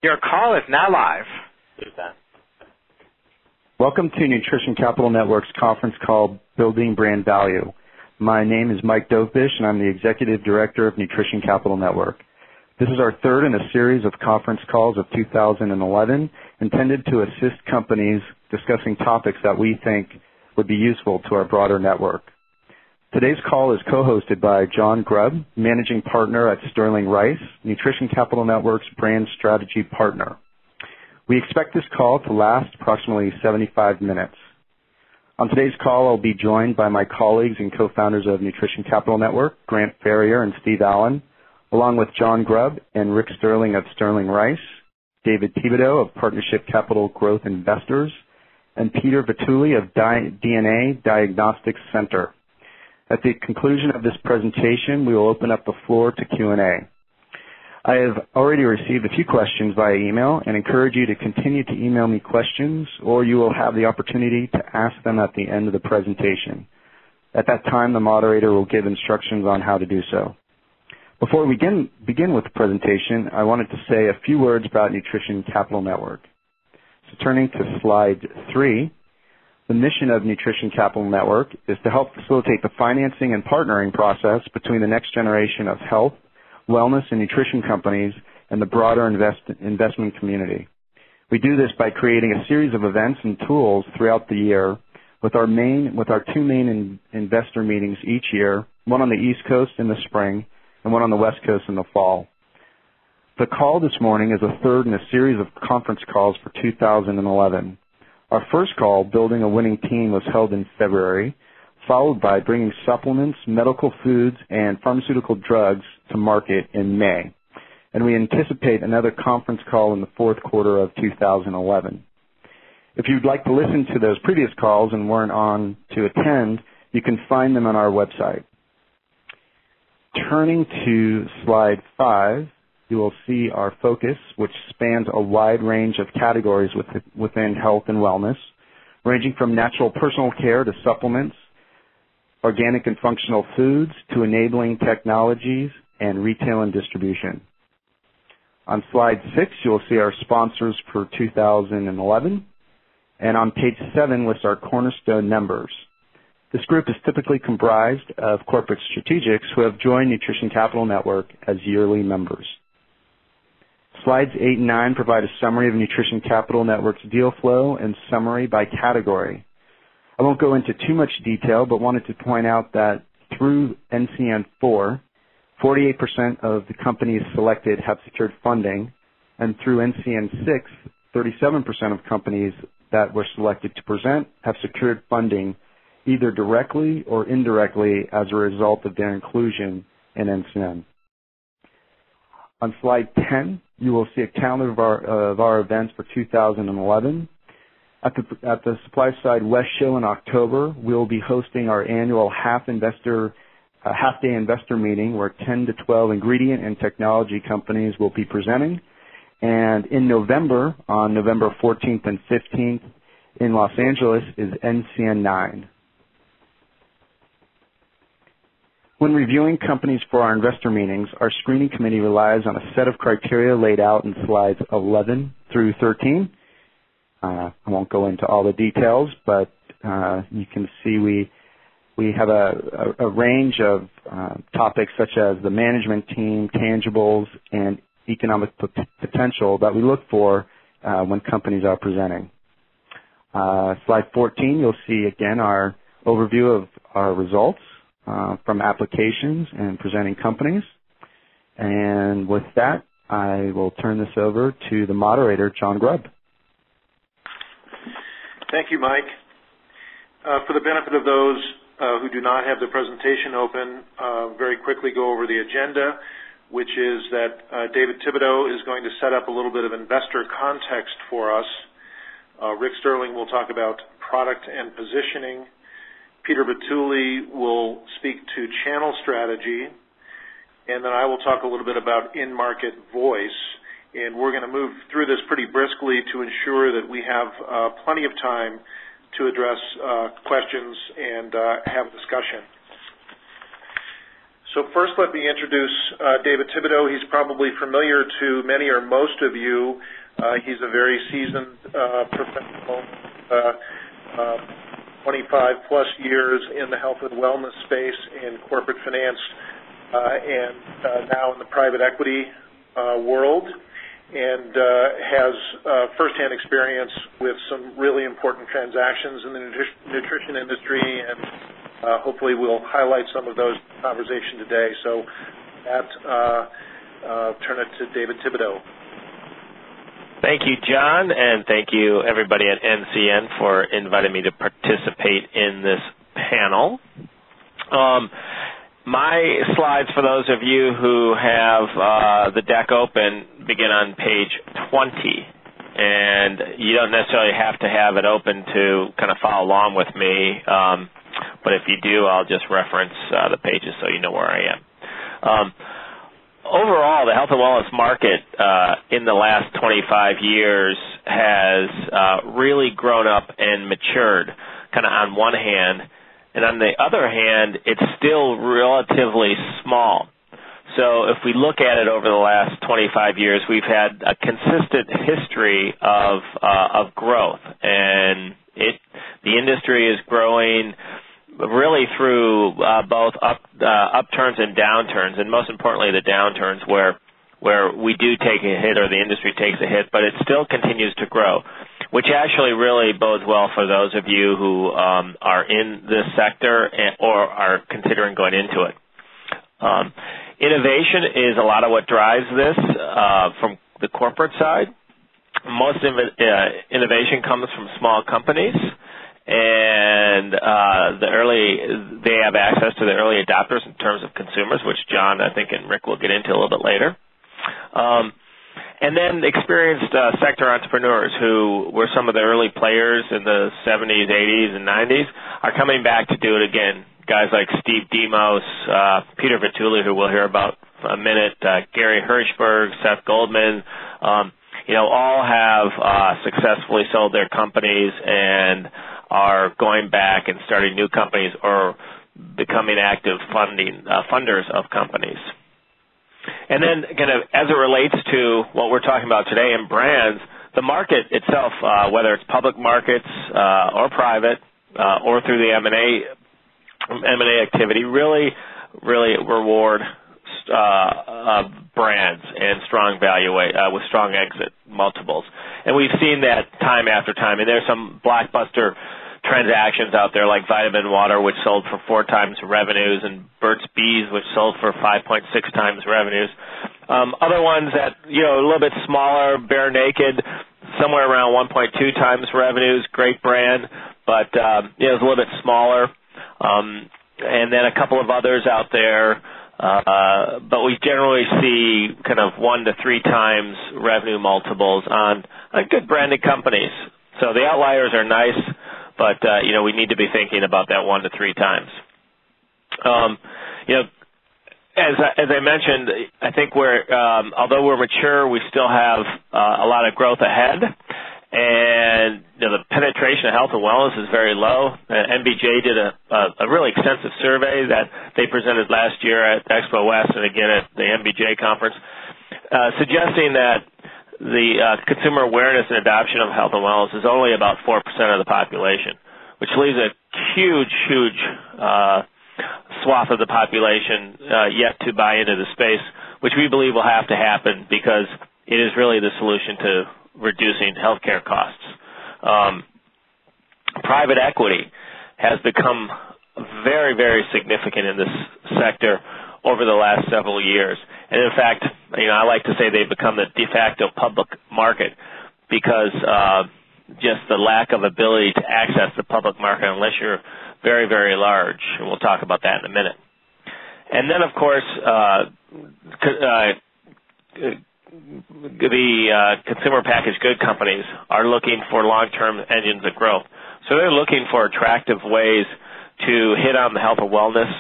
Your call is now live. Welcome to Nutrition Capital Network's conference call, Building Brand Value. My name is Mike Dovebish, and I'm the Executive Director of Nutrition Capital Network. This is our third in a series of conference calls of 2011 intended to assist companies discussing topics that we think would be useful to our broader network. Today's call is co-hosted by John Grubb, Managing Partner at Sterling Rice, Nutrition Capital Network's brand strategy partner. We expect this call to last approximately 75 minutes. On today's call, I'll be joined by my colleagues and co-founders of Nutrition Capital Network, Grant Ferrier and Steve Allen, along with John Grubb and Rick Sterling of Sterling Rice, David Thibodeau of Partnership Capital Growth Investors, and Peter Vitulli of DNA Diagnostics Center. At the conclusion of this presentation, we will open up the floor to Q&A. I have already received a few questions via email and encourage you to continue to email me questions, or you will have the opportunity to ask them at the end of the presentation. At that time, the moderator will give instructions on how to do so. Before we begin with the presentation, I wanted to say a few words about Nutrition Capital Network. So turning to slide 3, the mission of Nutrition Capital Network is to help facilitate the financing and partnering process between the next generation of health, wellness, and nutrition companies and the broader investment community. We do this by creating a series of events and tools throughout the year with our two main investor meetings each year, one on the East Coast in the spring and one on the West Coast in the fall. The call this morning is a third in a series of conference calls for 2011. Our first call, Building a Winning Team, was held in February, followed by Bringing Supplements, Medical Foods, and Pharmaceutical Drugs to Market in May. And we anticipate another conference call in the fourth quarter of 2011. If you'd like to listen to those previous calls and weren't on to attend, you can find them on our website. Turning to slide 5, you will see our focus, which spans a wide range of categories within health and wellness, ranging from natural personal care to supplements, organic and functional foods, to enabling technologies and retail and distribution. On slide 6, you'll see our sponsors for 2011, and on page 7 lists our cornerstone members. This group is typically comprised of corporate strategics who have joined Nutrition Capital Network as yearly members. Slides 8 and 9 provide a summary of Nutrition Capital Network's deal flow and summary by category. I won't go into too much detail, but wanted to point out that through NCN 4, 48% of the companies selected have secured funding, and through NCN 6, 37% of companies that were selected to present have secured funding either directly or indirectly as a result of their inclusion in NCN. On slide 10, you will see a calendar of our events for 2011. At the Supply Side West Show in October, we'll be hosting our annual half-day investor meeting where 10 to 12 ingredient and technology companies will be presenting. And in November, on November 14th and 15th in Los Angeles, is NCN 9. When reviewing companies for our investor meetings, our screening committee relies on a set of criteria laid out in slides 11 through 13. I won't go into all the details, but you can see we have a range of topics such as the management team, tangibles, and economic potential that we look for when companies are presenting. Slide 14, you'll see again our overview of our results from applications and presenting companies. And with that, I will turn this over to the moderator, John Grubb. Thank you, Mike. For the benefit of those who do not have the presentation open, very quickly go over the agenda, which is that David Thibodeau is going to set up a little bit of investor context for us. Rick Sterling will talk about product and positioning. Peter Vitulli will speak to channel strategy, and then I will talk a little bit about in-market voice. And we're going to move through this pretty briskly to ensure that we have plenty of time to address questions and have a discussion. So So first let me introduce David Thibodeau. He's probably familiar to many or most of you. He's a very seasoned professional, 25-plus years in the health and wellness space in corporate finance and now in the private equity world, and has firsthand experience with some really important transactions in the nutrition industry, and hopefully we'll highlight some of those in the conversation today. So turn it to David Thibodeau. Thank you, John, and thank you, everybody at NCN, for inviting me to participate in this panel. My slides, for those of you who have the deck open, begin on page 20, and you don't necessarily have to have it open to kind of follow along with me, but if you do, I'll just reference the pages so you know where I am. Overall, the health and wellness market in the last 25 years has really grown up and matured, kind of on one hand, and on the other hand, it's still relatively small. So if we look at it over the last 25 years, we've had a consistent history of growth, and the industry is growing really through both upturns and downturns, and most importantly the downturns where we do take a hit or the industry takes a hit, but it still continues to grow, which actually really bodes well for those of you who are in this sector or are considering going into it. Innovation is a lot of what drives this from the corporate side. Most of innovation comes from small companies, and they have access to the early adopters in terms of consumers, which John, I think, and Rick will get into a little bit later. And then experienced sector entrepreneurs who were some of the early players in the 70s, 80s, and 90s are coming back to do it again. Guys like Steve Demos, Peter Vitulli, who we'll hear about in a minute, Gary Hirschberg, Seth Goldman, all have successfully sold their companies and are going back and starting new companies or becoming active funders of companies. And then kind of as it relates to what we're talking about today in brands, the market itself, whether it's public markets or private or through the M&A activity, really reward brands and strong with strong exit multiples. And we've seen that time after time. And there's some blockbuster transactions out there like Vitamin Water, which sold for 4 times revenues, and Burt's Bees, which sold for 5.6 times revenues. Other ones that, a little bit smaller, Bare Naked, somewhere around 1.2 times revenues, great brand, but it was a little bit smaller. And then a couple of others out there, but we generally see kind of 1 to 3 times revenue multiples on good branded companies. So the outliers are nice, but we need to be thinking about that 1 to 3 times. As I mentioned, I think although we're mature, we still have a lot of growth ahead, and the penetration of health and wellness is very low. MBJ did a really extensive survey that they presented last year at Expo West and again at the MBJ conference, suggesting that the consumer awareness and adoption of health and wellness is only about 4% of the population, which leaves a huge swath of the population yet to buy into the space, which we believe will have to happen because it is really the solution to reducing healthcare costs. Private equity has become very, very significant in this sector over the last several years. And in fact, I like to say they've become the de facto public market because just the lack of ability to access the public market unless you're very, very large. And we'll talk about that in a minute. And then, of course, the consumer packaged good companies are looking for long-term engines of growth. So they're looking for attractive ways to hit on the health and wellness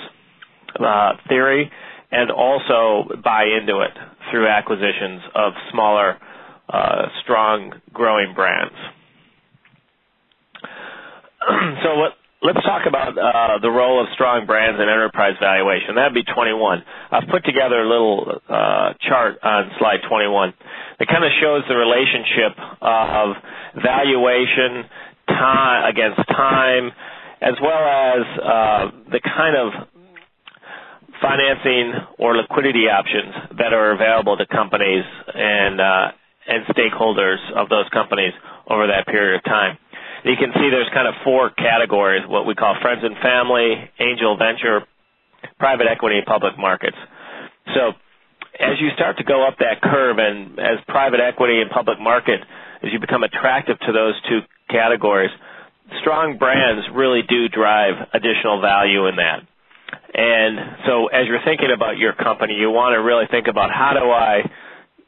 theory and also buy into it through acquisitions of smaller, strong, growing brands. So let's talk about the role of strong brands in enterprise valuation. That would be 21. I've put together a little chart on slide 21 that kind of shows the relationship of valuation against time, as well as the kind of financing or liquidity options that are available to companies and stakeholders of those companies over that period of time. You can see there's kind of four categories, what we call friends and family, angel venture, private equity, and public markets. So as you start to go up that curve, and as private equity and public market, as you become attractive to those two categories, strong brands really do drive additional value in that. And so as you're thinking about your company, you want to really think about, how do I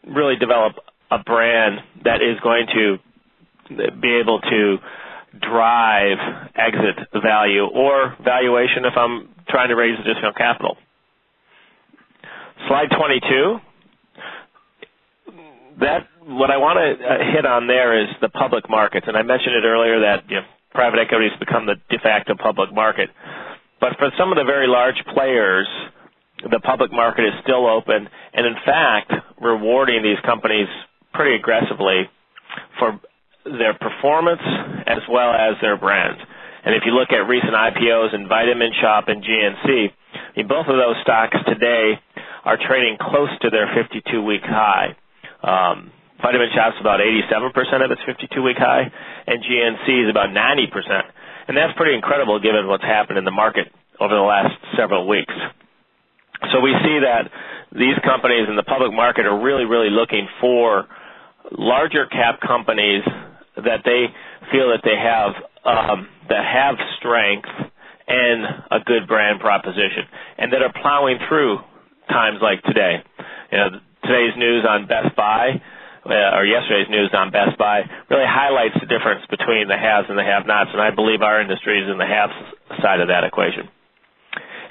really develop a brand that is going to be able to drive exit value or valuation if I'm trying to raise additional capital. Slide 22. What I want to hit on there is the public markets, and I mentioned it earlier that private equity has become the de facto public market. But for some of the very large players, the public market is still open, and in fact, rewarding these companies pretty aggressively for their performance as well as their brands. And if you look at recent IPOs in Vitamin Shoppe and GNC, both of those stocks today are trading close to their 52-week high. Vitamin Shoppe's about 87% of its 52-week high, and GNC is about 90%. And that's pretty incredible given what's happened in the market over the last several weeks. So we see that these companies in the public market are really, really looking for larger cap companies that they feel that they have that have strength and a good brand proposition, and that are plowing through times like today. Today's news on Best Buy, or yesterday's news on Best Buy, really highlights the difference between the haves and the have-nots, and I believe our industry is in the haves side of that equation.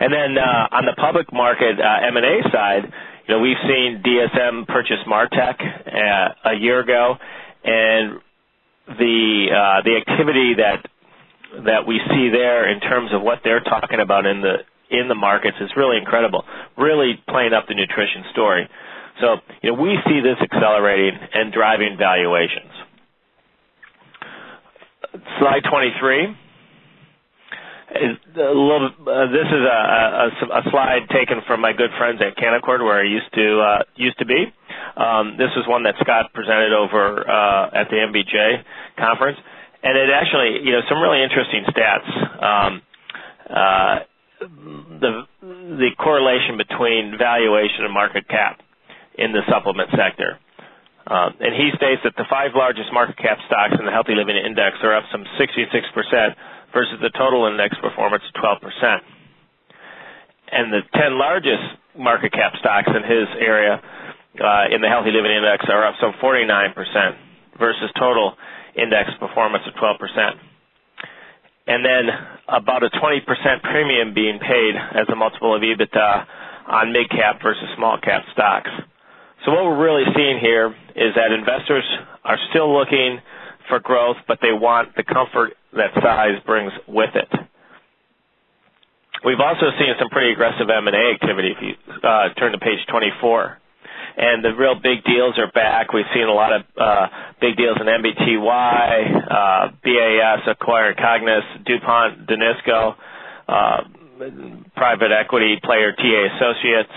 And then on the public market M&A side, we've seen DSM purchase Martech a year ago, and the activity that we see there in terms of what they're talking about in the markets is really incredible, really playing up the nutrition story. So we see this accelerating and driving valuations. Slide 23. This is a slide taken from my good friends at Canaccord, where I used to be. This is one that Scott presented over at the MBJ conference, and it actually, some really interesting stats. The correlation between valuation and market cap in the supplement sector. And he states that the 5 largest market cap stocks in the Healthy Living Index are up some 66% versus the total index performance of 12%. And the 10 largest market cap stocks in his area in the Healthy Living Index are up some 49% versus total index performance of 12%. And then about a 20% premium being paid as a multiple of EBITDA on mid-cap versus small-cap stocks. So what we're really seeing here is that investors are still looking for growth, but they want the comfort that size brings with it. We've also seen some pretty aggressive M&A activity if you turn to page 24. And the real big deals are back. We've seen a lot of big deals in MBTY, BAS acquiring Cognis, DuPont, Danisco, private equity player TA Associates.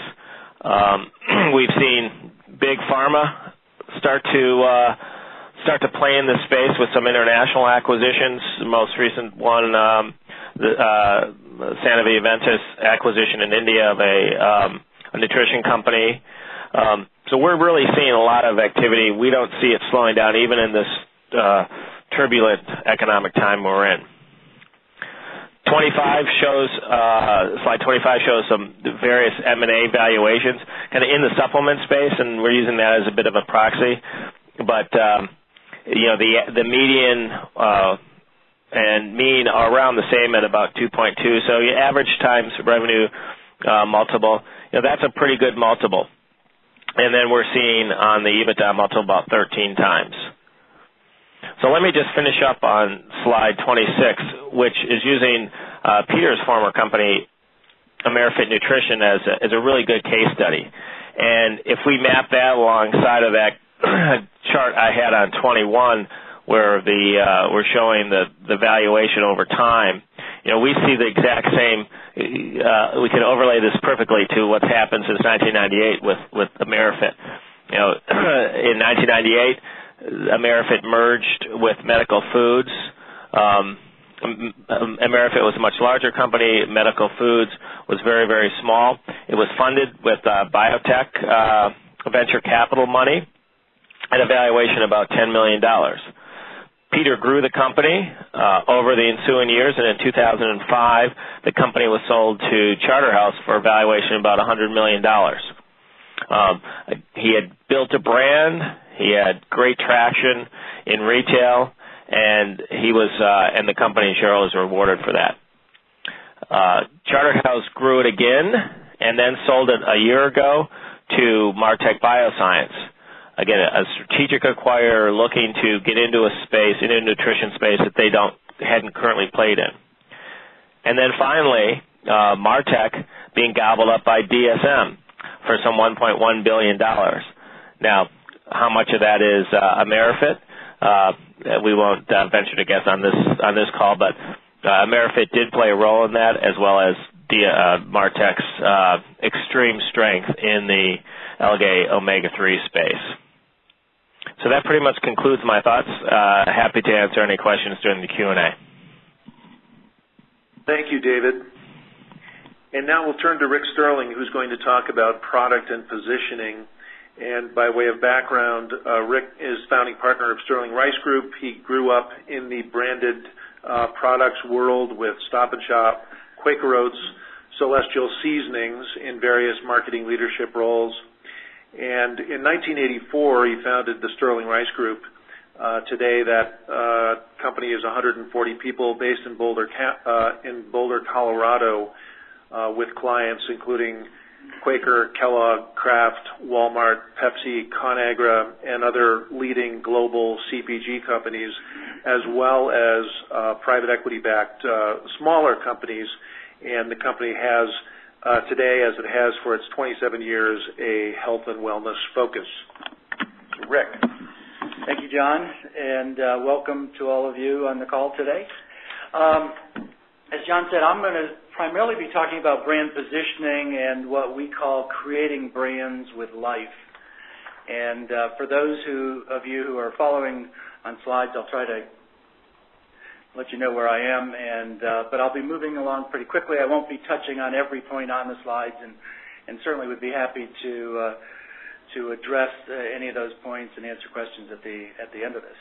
We've seen big pharma start to play in this space with some international acquisitions. The most recent one, the Sanofi Aventis acquisition in India of a nutrition company. So we're really seeing a lot of activity. We don't see it slowing down even in this turbulent economic time we're in. Slide 25 shows some various M&A valuations kind of in the supplement space, and we're using that as a bit of a proxy. But the median and mean are around the same at about 2.2. So your average times revenue multiple, that's a pretty good multiple. And then we're seeing on the EBITDA multiple about 13 times. So let me just finish up on slide 26, which is using Peter's former company, AmeriFit Nutrition, as a really good case study. And if we map that alongside of that chart I had on 21, where we're showing the valuation over time, we see the exact same. We can overlay this perfectly to what's happened since 1998 with AmeriFit. In 1998, AmeriFit merged with Medical Foods. AmeriFit was a much larger company. Medical Foods was very, very small. It was funded with biotech venture capital money at a valuation of about $10 million. Peter grew the company over the ensuing years, and in 2005, the company was sold to Charterhouse for a valuation of about $100 million. He had built a brand. He had great traction in retail, and and the company shareholders were rewarded for that. Charterhouse grew it again, and then sold it a year ago to Martech Bioscience. Again, a strategic acquirer looking to get into a space, in a nutrition space that they hadn't currently played in. And then finally, Martech being gobbled up by DSM for some $1.1 billion. Now, how much of that is AmeriFit? We won't venture to guess on this call, but AmeriFit did play a role in that, as well as Martech's extreme strength in the algae omega-3 space. So that pretty much concludes my thoughts. Happy to answer any questions during the Q&A. Thank you, David. And now we'll turn to Rick Sterling, who's going to talk about product and positioning. And by way of background, Rick is founding partner of Sterling Rice Group. He grew up in the branded products world with Stop & Shop, Quaker Oats, Celestial Seasonings in various marketing leadership roles. And in 1984, he founded the Sterling Rice Group. Today, that company is 140 people based in Boulder, Colorado, with clients including Quaker, Kellogg, Kraft, Walmart, Pepsi, ConAgra, and other leading global CPG companies, as well as private equity-backed smaller companies. And the company has today, as it has for its 27 years, a health and wellness focus. Rick. Thank you, John, and welcome to all of you on the call today. As John said, I'm going to primarily be talking about brand positioning and what we call creating brands with life. And for those of you who are following on slides, I'll try to let you know where I am, but I'll be moving along pretty quickly. I won't be touching on every point on the slides, and certainly would be happy to address any of those points and answer questions at the end of this.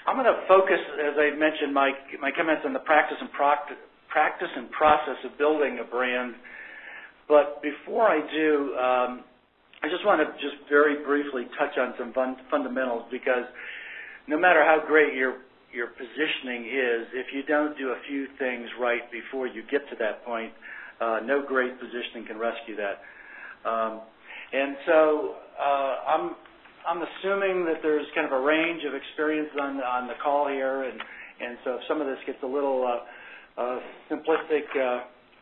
I'm going to focus, as I mentioned, my comments on the practice and process of building a brand. But before I do, I just want to very briefly touch on some fundamentals, because no matter how great your positioning is, if you don't do a few things right before you get to that point, no great positioning can rescue that. And so I'm assuming that there's kind of a range of experience on the call here, and so if some of this gets a little simplistic,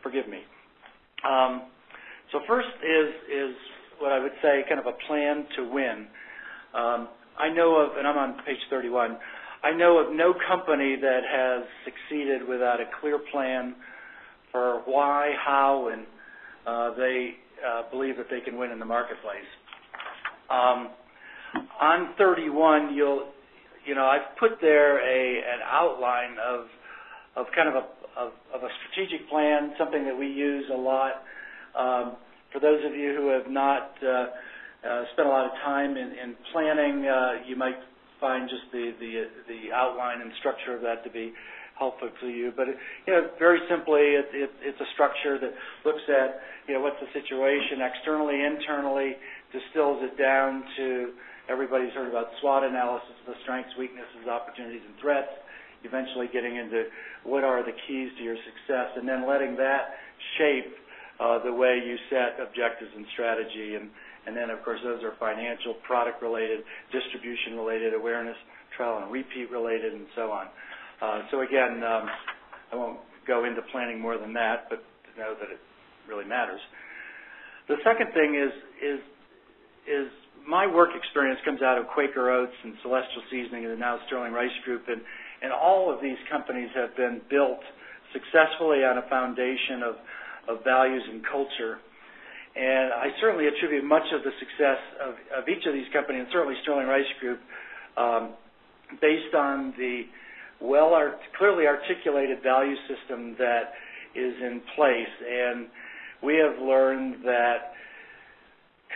forgive me. So first is what I would say kind of a plan to win. I know of, and I'm on page 31, I know of no company that has succeeded without a clear plan for why, how, and they believe that they can win in the marketplace. On 31, I've put there an outline of kind of a strategic plan, something that we use a lot. For those of you who have not spent a lot of time in planning, you might find just the outline and structure of that to be helpful to you. But very simply, it's a structure that looks at what's the situation externally, internally, distills it down to everybody's heard about SWOT analysis, the strengths, weaknesses, opportunities, and threats. Eventually, getting into what are the keys to your success, and then letting that shape the way you set objectives and strategy, and And then, of course, those are financial, product-related, distribution-related, awareness, trial and repeat-related, and so on. So again, I won't go into planning more than that, but to know that it really matters. The second thing is my work experience comes out of Quaker Oats and Celestial Seasoning and now Sterling Rice Group, and all of these companies have been built successfully on a foundation of values and culture. And I certainly attribute much of the success of each of these companies, and certainly Sterling Rice Group, based on the clearly articulated value system that is in place. And we have learned that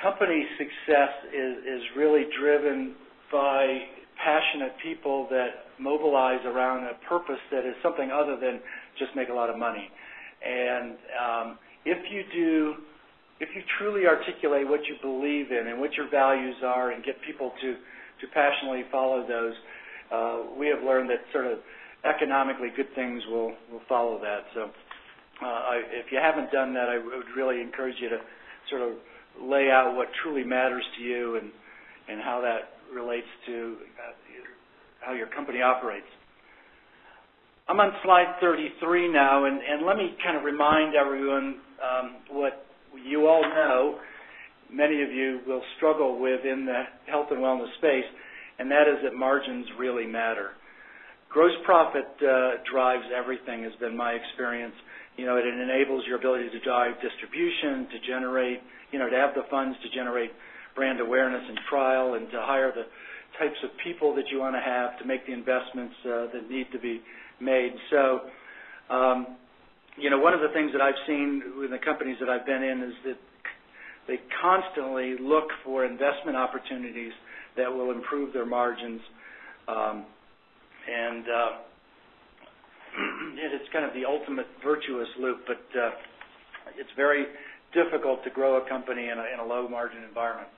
company success is really driven by passionate people that mobilize around a purpose that is something other than just make a lot of money. And if you truly articulate what you believe in and what your values are and get people to passionately follow those, we have learned that sort of economically good things will follow that. So if you haven't done that, I would really encourage you to sort of lay out what truly matters to you and how that relates to how your company operates. I'm on slide 33 now, and let me kind of remind everyone what you all know, many of you will struggle with in the health and wellness space, and that is that margins really matter. Gross profit drives everything, has been my experience. It enables your ability to drive distribution, to generate, to have the funds to generate brand awareness and trial, and to hire the types of people that you want to have to make the investments that need to be made. So, one of the things that I've seen with the companies that I've been in is that they constantly look for investment opportunities that will improve their margins, and it's kind of the ultimate virtuous loop, but it's very difficult to grow a company in a low-margin environment.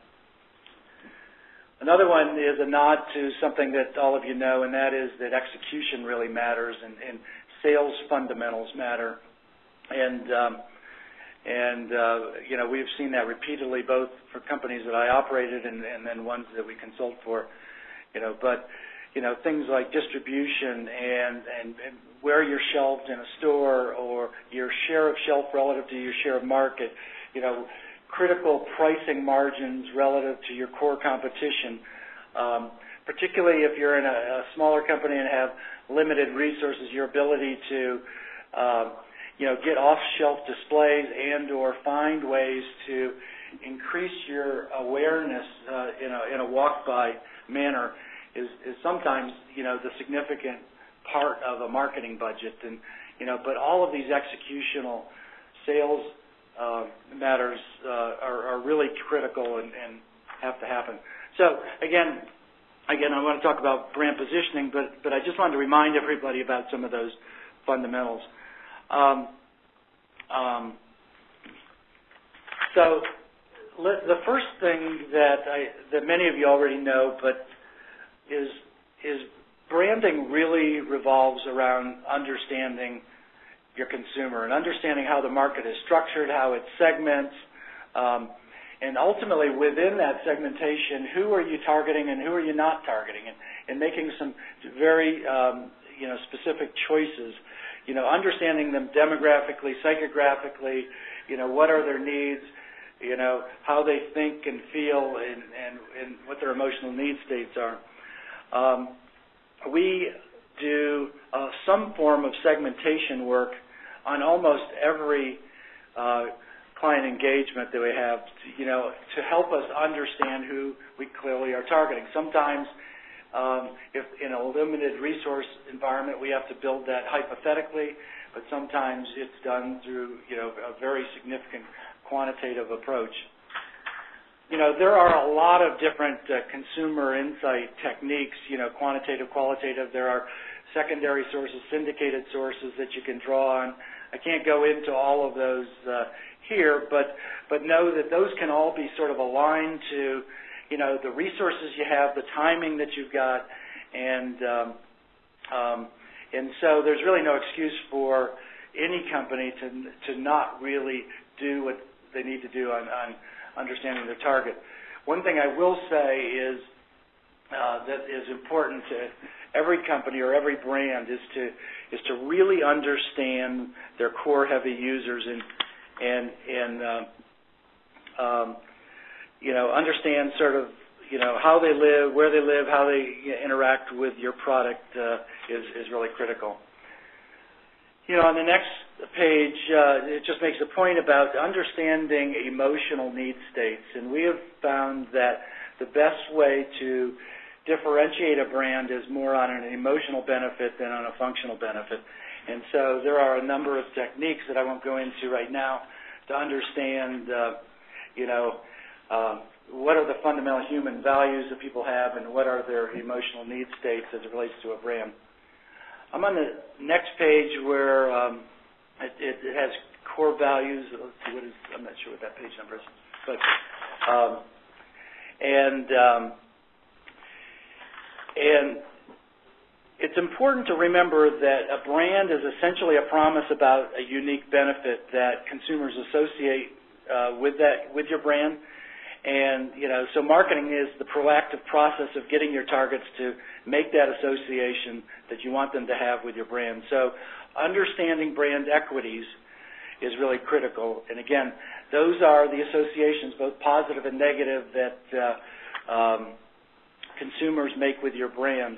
Another one is a nod to something that all of you know, and that is that execution really matters, and sales fundamentals matter. And we've seen that repeatedly, both for companies that I operated and then ones that we consult for. But things like distribution and where you're shelved in a store, or your share of shelf relative to your share of market, critical pricing margins relative to your core competition, particularly if you're in a smaller company and have limited resources, your ability to get off-shelf displays and or find ways to increase your awareness in a walk-by manner is sometimes the significant part of a marketing budget. And but all of these executional sales matters are really critical and have to happen. So again, I want to talk about brand positioning, but I just wanted to remind everybody about some of those fundamentals. So the first thing that many of you already know, but is branding really revolves around understanding your consumer and understanding how the market is structured, how it segments, and ultimately within that segmentation, who are you targeting and who are you not targeting, and making some very specific choices. Understanding them demographically, psychographically, what are their needs, how they think and feel, and what their emotional need states are. We do some form of segmentation work on almost every client engagement that we have, to help us understand who we clearly are targeting. Sometimes, if in a limited resource environment, we have to build that hypothetically, but sometimes it's done through, a very significant quantitative approach. There are a lot of different consumer insight techniques, quantitative, qualitative. There are secondary sources, syndicated sources that you can draw on. I can't go into all of those here, but know that those can all be sort of aligned to, the resources you have, the timing that you've got, and so there's really no excuse for any company to not really do what they need to do on understanding their target. One thing I will say is that is important to every company or every brand is to really understand their core heavy users and understand sort of how they live, where they live, how they interact with your product is really critical. On the next page, it just makes a point about understanding emotional need states, and we have found that the best way to differentiate a brand is more on an emotional benefit than on a functional benefit. And so there are a number of techniques that I won't go into right now to understand, what are the fundamental human values that people have and what are their emotional need states as it relates to a brand. I'm on the next page where it has core values. Let's see, I'm not sure what that page number is. But, and it's important to remember that a brand is essentially a promise about a unique benefit that consumers associate with your brand. And, so marketing is the proactive process of getting your targets to make that association that you want them to have with your brand. So understanding brand equities is really critical. And again, those are the associations, both positive and negative, that consumers make with your brand.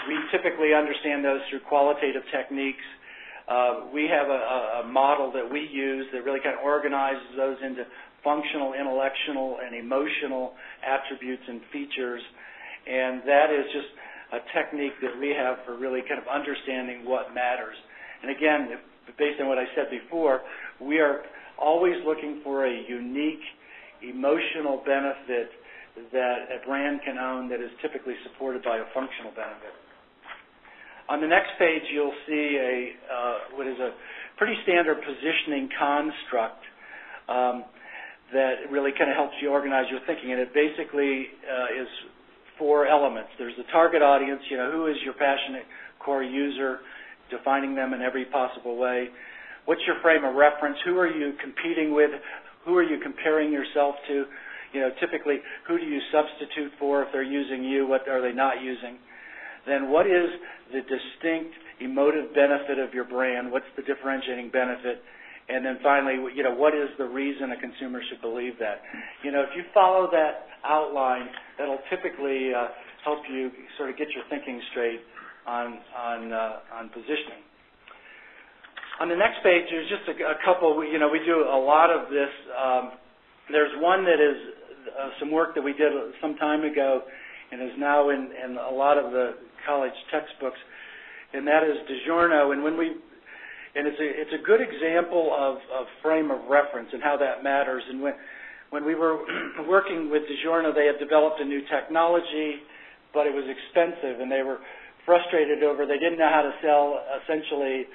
We typically understand those through qualitative techniques. We have a model that we use that really kind of organizes those into functional, intellectual, and emotional attributes and features. And that is just a technique that we have for really kind of understanding what matters. And again, based on what I said before, we are always looking for a unique emotional benefit that a brand can own that is typically supported by a functional benefit. On the next page, you'll see what is a pretty standard positioning construct that really kind of helps you organize your thinking. And it basically is 4 elements. There's the target audience, who is your passionate core user, defining them in every possible way. What's your frame of reference? Who are you competing with? Who are you comparing yourself to? Typically, who do you substitute for if they're using you? What are they not using? Then what is the distinct emotive benefit of your brand? What's the differentiating benefit? And then finally, what is the reason a consumer should believe that? If you follow that outline, that'll typically help you sort of get your thinking straight on positioning. On the next page, there's just a couple. We do a lot of this. There's one that is some work that we did some time ago, and is now in a lot of the college textbooks, and that is DiGiorno. And it's a good example of frame of reference and how that matters. And when we were working with DiGiorno, they had developed a new technology, but it was expensive, and they were frustrated over they didn't know how to sell essentially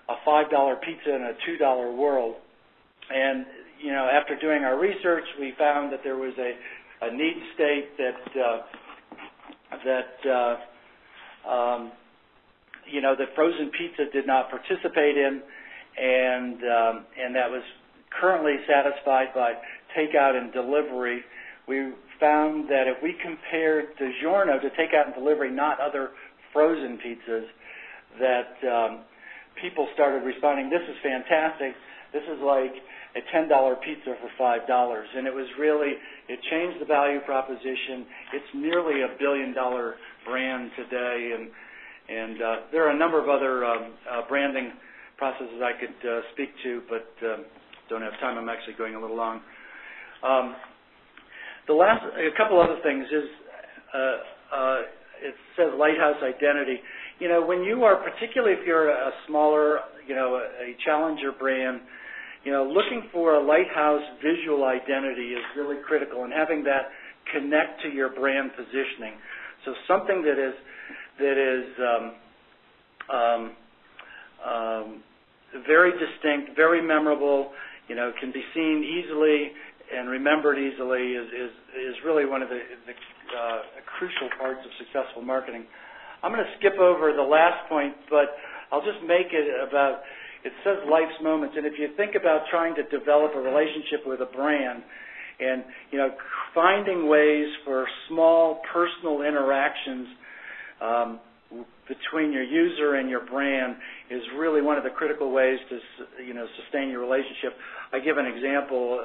a $5 pizza in a $2 world. And after doing our research, we found that there was a need state that frozen pizza did not participate in, and that was currently satisfied by takeout and delivery. We found that if we compared DiGiorno to takeout and delivery, not other frozen pizzas, that people started responding, this is fantastic. This is like a $10 pizza for $5. And it changed the value proposition. It's nearly $1 billion brand today, and there are a number of other branding processes I could speak to, but don't have time. I'm actually going a little long. A couple other things is it says lighthouse identity. When you are, particularly if you're a smaller, a challenger brand, looking for a lighthouse visual identity is really critical, and having that connect to your brand positioning. So something that is very distinct, very memorable, can be seen easily and remembered easily is really one of the crucial parts of successful marketing. I'm going to skip over the last point, but I'll just make it about, it says life's moments, and if you think about trying to develop a relationship with a brand, And, finding ways for small personal interactions between your user and your brand is really one of the critical ways to, sustain your relationship. I give an example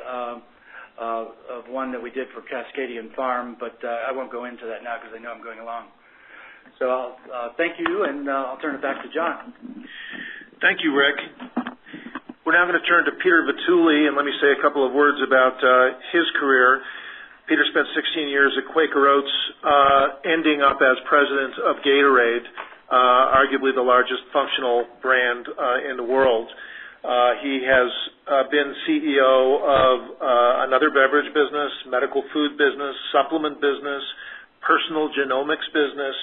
of one that we did for Cascadian Farm, but I won't go into that now because I know I'm going along. So I'll thank you, and I'll turn it back to John. Thank you, Rick. We're now going to turn to Peter Vitulli, and let me say a couple of words about his career. Peter spent 16 years at Quaker Oats, ending up as president of Gatorade, arguably the largest functional brand in the world. He has been CEO of another beverage business, medical food business, supplement business, personal genomics business,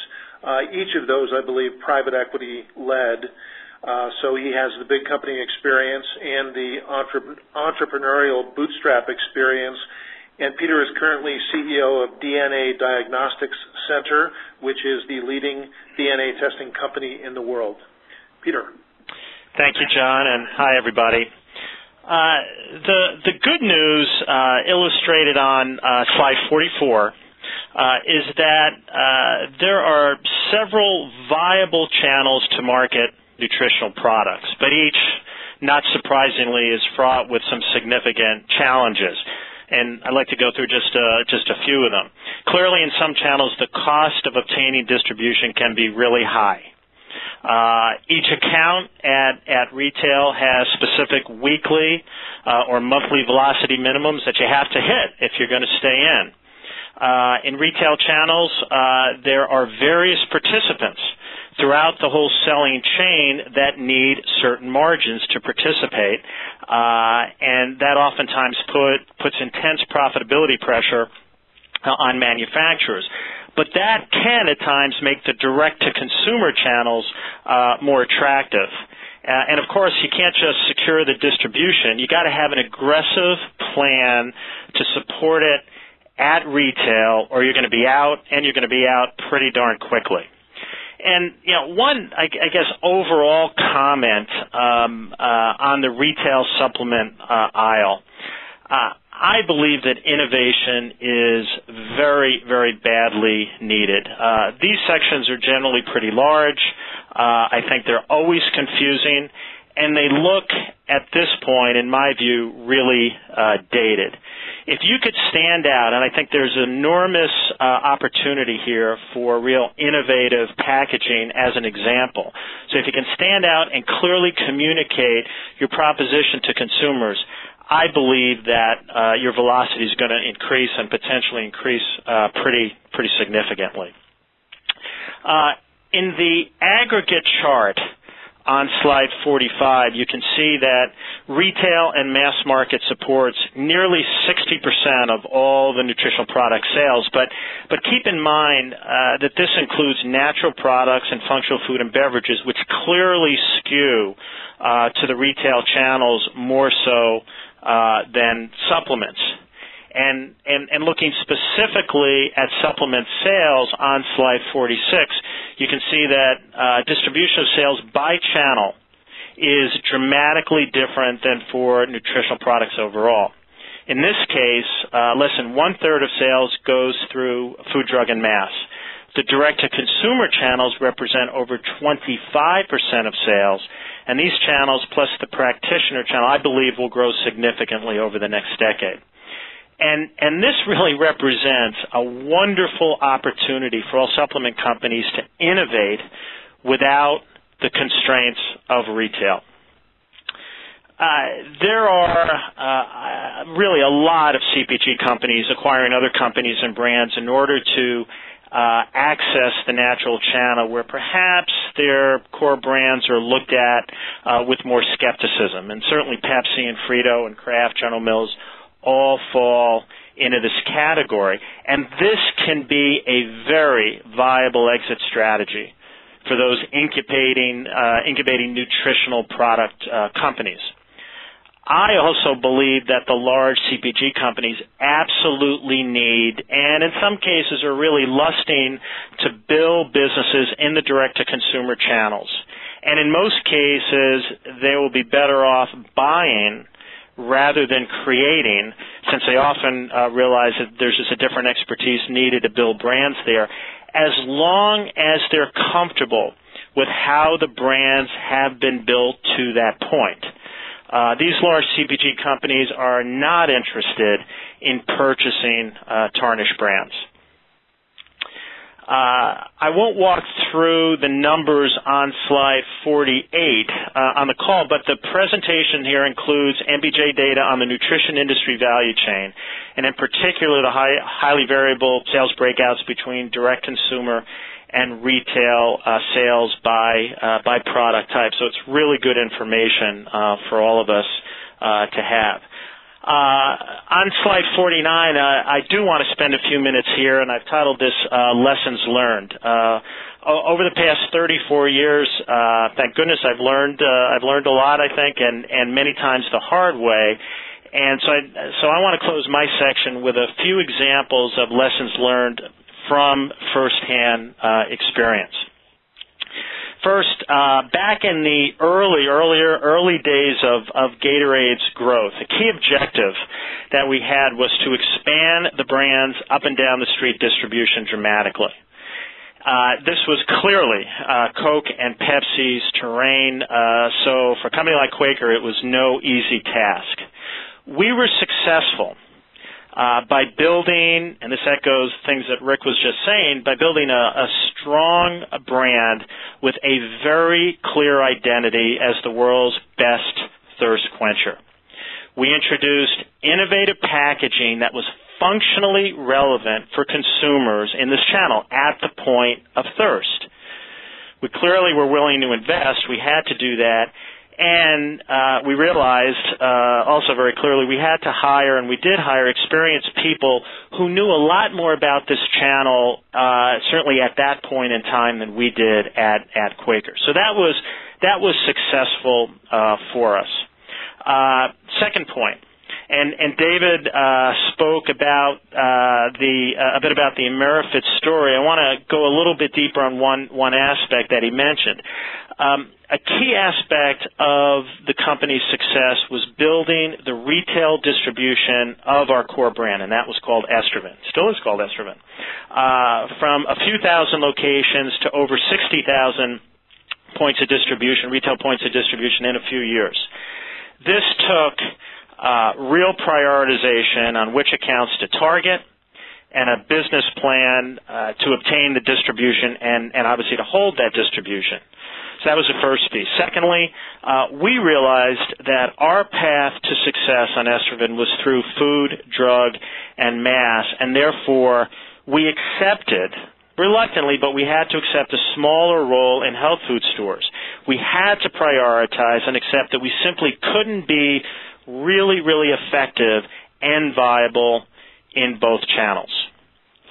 each of those, I believe, private equity led. So he has the big company experience and the entrepreneurial bootstrap experience. And Peter is currently CEO of DNA Diagnostics Center, which is the leading DNA testing company in the world. Peter. Thank you, John, and hi, everybody. The good news illustrated on slide 44 is that there are several viable channels to market nutritional products, but each, not surprisingly, is fraught with some significant challenges. And I'd like to go through just a few of them. Clearly, in some channels, the cost of obtaining distribution can be really high. Each account at retail has specific weekly or monthly velocity minimums that you have to hit if you're going to stay in. In retail channels, there are various participants throughout the whole selling chain that need certain margins to participate, and that oftentimes puts intense profitability pressure on manufacturers. But that can at times make the direct-to-consumer channels more attractive. And of course, you can't just secure the distribution. You got to have an aggressive plan to support it at retail, or you're going to be out, and you're going to be out pretty darn quickly. And, one, I guess, overall comment on the retail supplement aisle, I believe that innovation is very, very badly needed. These sections are generally pretty large. I think they're always confusing, and they look, at this point, in my view, really dated. If you could stand out, and I think there's enormous opportunity here for real innovative packaging as an example. So if you can stand out and clearly communicate your proposition to consumers, I believe that your velocity is going to increase and potentially increase pretty significantly. In the aggregate chart on slide 45, you can see that retail and mass market supports nearly 60% of all the nutritional product sales. But keep in mind that this includes natural products and functional food and beverages, which clearly skew to the retail channels more so than supplements. And looking specifically at supplement sales on slide 46, you can see that distribution of sales by channel is dramatically different than for nutritional products overall. In this case, less than one-third of sales goes through food, drug, and mass. The direct-to-consumer channels represent over 25% of sales, and these channels plus the practitioner channel, I believe, will grow significantly over the next decade. And this really represents a wonderful opportunity for all supplement companies to innovate without the constraints of retail. There are really a lot of CPG companies acquiring other companies and brands in order to access the natural channel where perhaps their core brands are looked at with more skepticism. And certainly Pepsi and Frito and Kraft, General Mills, all fall into this category. And this can be a very viable exit strategy for those incubating nutritional product companies. I also believe that the large CPG companies absolutely need, and in some cases are really lusting to build businesses in the direct-to-consumer channels. And in most cases, they will be better off buying rather than creating, since they often realize that there's just a different expertise needed to build brands there, as long as they're comfortable with how the brands have been built to that point. These large CPG companies are not interested in purchasing tarnished brands. I won't walk through the numbers on slide 48 on the call, but the presentation here includes MBJ data on the nutrition industry value chain, and in particular the highly variable sales breakouts between direct consumer and retail sales by product type. So it's really good information for all of us to have. On slide 49, I do want to spend a few minutes here, and I've titled this Lessons Learned. Over the past 34 years, thank goodness I've learned a lot, I think, and many times the hard way. And so I want to close my section with a few examples of lessons learned from firsthand experience. First, back in the early days of Gatorade's growth, a key objective that we had was to expand the brand's up and down the street distribution dramatically. This was clearly Coke and Pepsi's terrain, so for a company like Quaker, it was no easy task. We were successful by building, and this echoes things that Rick was just saying, by building a strong brand with a very clear identity as the world's best thirst quencher. We introduced innovative packaging that was functionally relevant for consumers in this channel at the point of thirst. We clearly were willing to invest. We had to do that. And we realized also very clearly we had to hire, and we did hire, experienced people who knew a lot more about this channel, certainly at that point in time, than we did at Quaker. So that was successful for us. Second point, and David spoke about a bit about the AmeriFit story. I want to go a little bit deeper on one aspect that he mentioned. A key aspect of the company's success was building the retail distribution of our core brand, and that was called Estroven. Still is called Estroven. From a few thousand locations to over 60,000 points of distribution, retail points of distribution in a few years. This took real prioritization on which accounts to target and a business plan to obtain the distribution and obviously to hold that distribution. So that was the first piece. Secondly, we realized that our path to success on Estroven was through food, drug, and mass, and therefore we accepted, reluctantly, but we had to accept a smaller role in health food stores. We had to prioritize and accept that we simply couldn't be really, really effective and viable in both channels.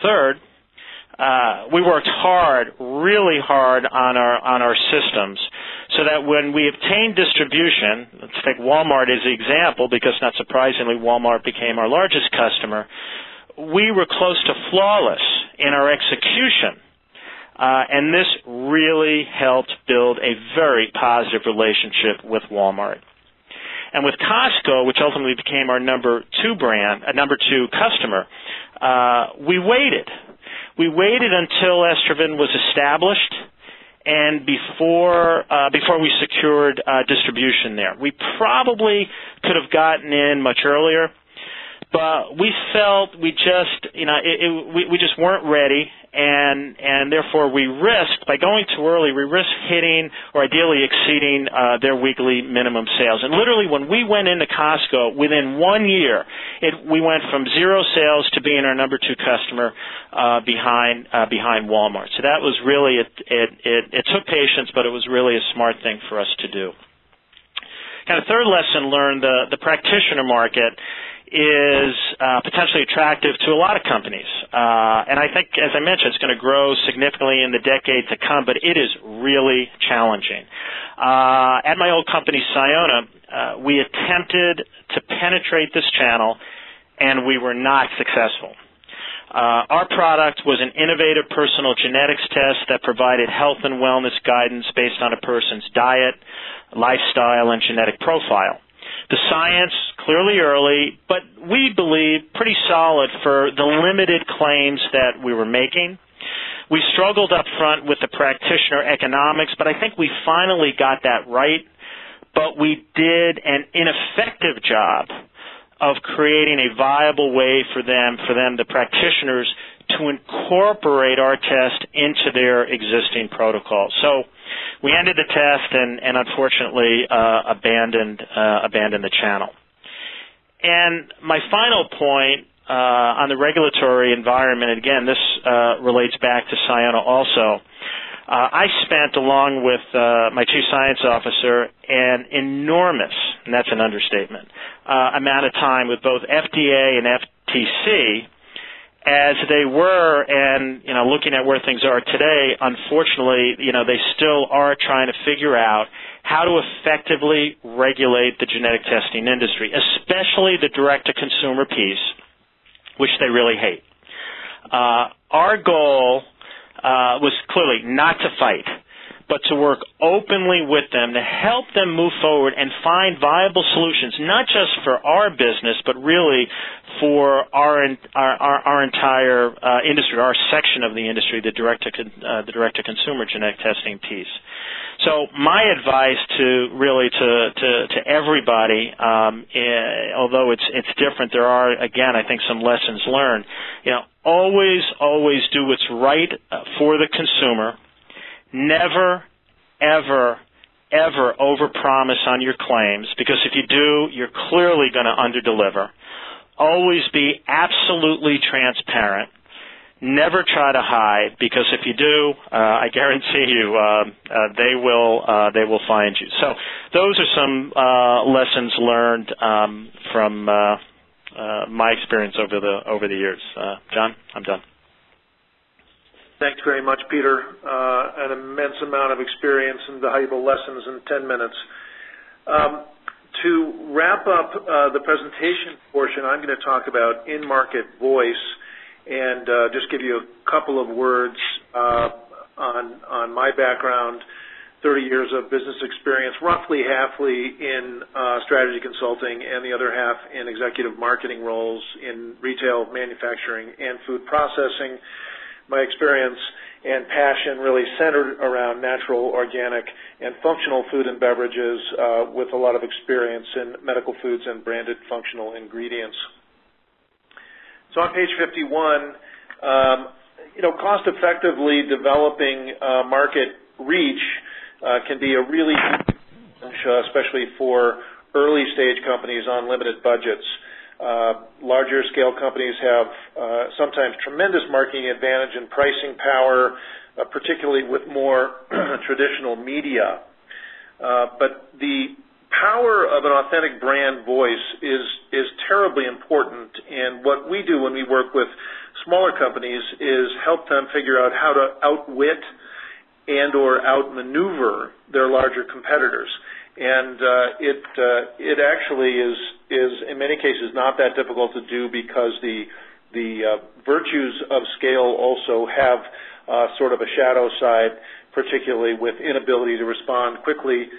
Third, we worked really hard on our systems so that when we obtained distribution, let's take Walmart as the example because not surprisingly Walmart became our largest customer, we were close to flawless in our execution. And this really helped build a very positive relationship with Walmart. And with Costco, which ultimately became our number two customer, we waited. We waited until Estroven was established and before we secured distribution there. We probably could have gotten in much earlier, but we felt we just weren't ready, and therefore we risked, by going too early, we risked hitting or ideally exceeding their weekly minimum sales. And literally when we went into Costco, within 1 year, we went from 0 sales to being our number two customer behind Walmart. So that was really, it took patience, but it was really a smart thing for us to do. Kind of third lesson learned, the practitioner market is potentially attractive to a lot of companies. And I think, as I mentioned, it's going to grow significantly in the decade to come, but it is really challenging. At my old company, Siona, we attempted to penetrate this channel, and we were not successful. Our product was an innovative personal genetics test that provided health and wellness guidance based on a person's diet, lifestyle, and genetic profile. The science, clearly early, but we believe pretty solid for the limited claims that we were making. We struggled up front with the practitioner economics, but I think we finally got that right. But we did an ineffective job of creating a viable way for them, the practitioners, to incorporate our test into their existing protocol. So we ended the test and unfortunately abandoned the channel. And my final point on the regulatory environment, and again, this relates back to Ciona also. I spent, along with my Chief Science Officer, an enormous, and that's an understatement, amount of time with both FDA and FTC as they were, and looking at where things are today, unfortunately, they still are trying to figure out how to effectively regulate the genetic testing industry, especially the direct-to-consumer piece, which they really hate. Our goal was clearly not to fight, but to work openly with them to help them move forward and find viable solutions, not just for our business, but really for our entire industry, our section of the industry, the direct-to-consumer genetic testing piece. So my advice to everybody, although it's different, there are, again, I think some lessons learned. Always do what's right for the consumer. Never, ever, ever overpromise on your claims, because if you do, you're clearly going to underdeliver. Always be absolutely transparent. Never try to hide, because if you do, I guarantee you they will find you. So those are some lessons learned from my experience over the years. John, I'm done. Thanks very much, Peter. An immense amount of experience and valuable lessons in 10 minutes. To wrap up the presentation portion, I'm going to talk about in-market voice and just give you a couple of words on my background, 30 years of business experience, roughly halfly in strategy consulting and the other half in executive marketing roles in retail, manufacturing, and food processing. My experience and passion really centered around natural, organic, and functional food and beverages with a lot of experience in medical foods and branded functional ingredients. So on page 51, cost-effectively developing market reach can be a really challenge, especially for early-stage companies on limited budgets. Larger scale companies have sometimes tremendous marketing advantage and pricing power, particularly with more traditional media. But the power of an authentic brand voice is terribly important, and what we do when we work with smaller companies is help them figure out how to outwit and or outmaneuver their larger competitors. And it actually is in many cases not that difficult to do, because the virtues of scale also have sort of a shadow side, particularly with inability to respond quickly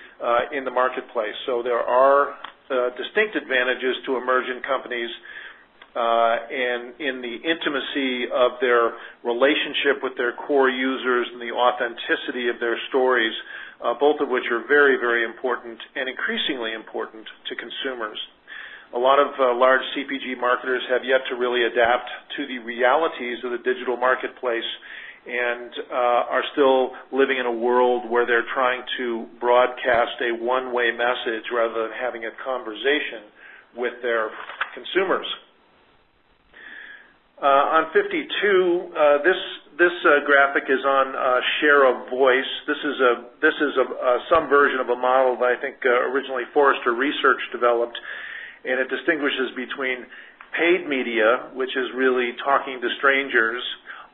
in the marketplace. So there are distinct advantages to emerging companies and in the intimacy of their relationship with their core users and the authenticity of their stories, both of which are very, very important and increasingly important to consumers. A lot of large CPG marketers have yet to really adapt to the realities of the digital marketplace and are still living in a world where they're trying to broadcast a one-way message rather than having a conversation with their consumers. On 52, this graphic is on share of voice. This is some version of a model that I think originally Forrester Research developed, and it distinguishes between paid media, which is really talking to strangers,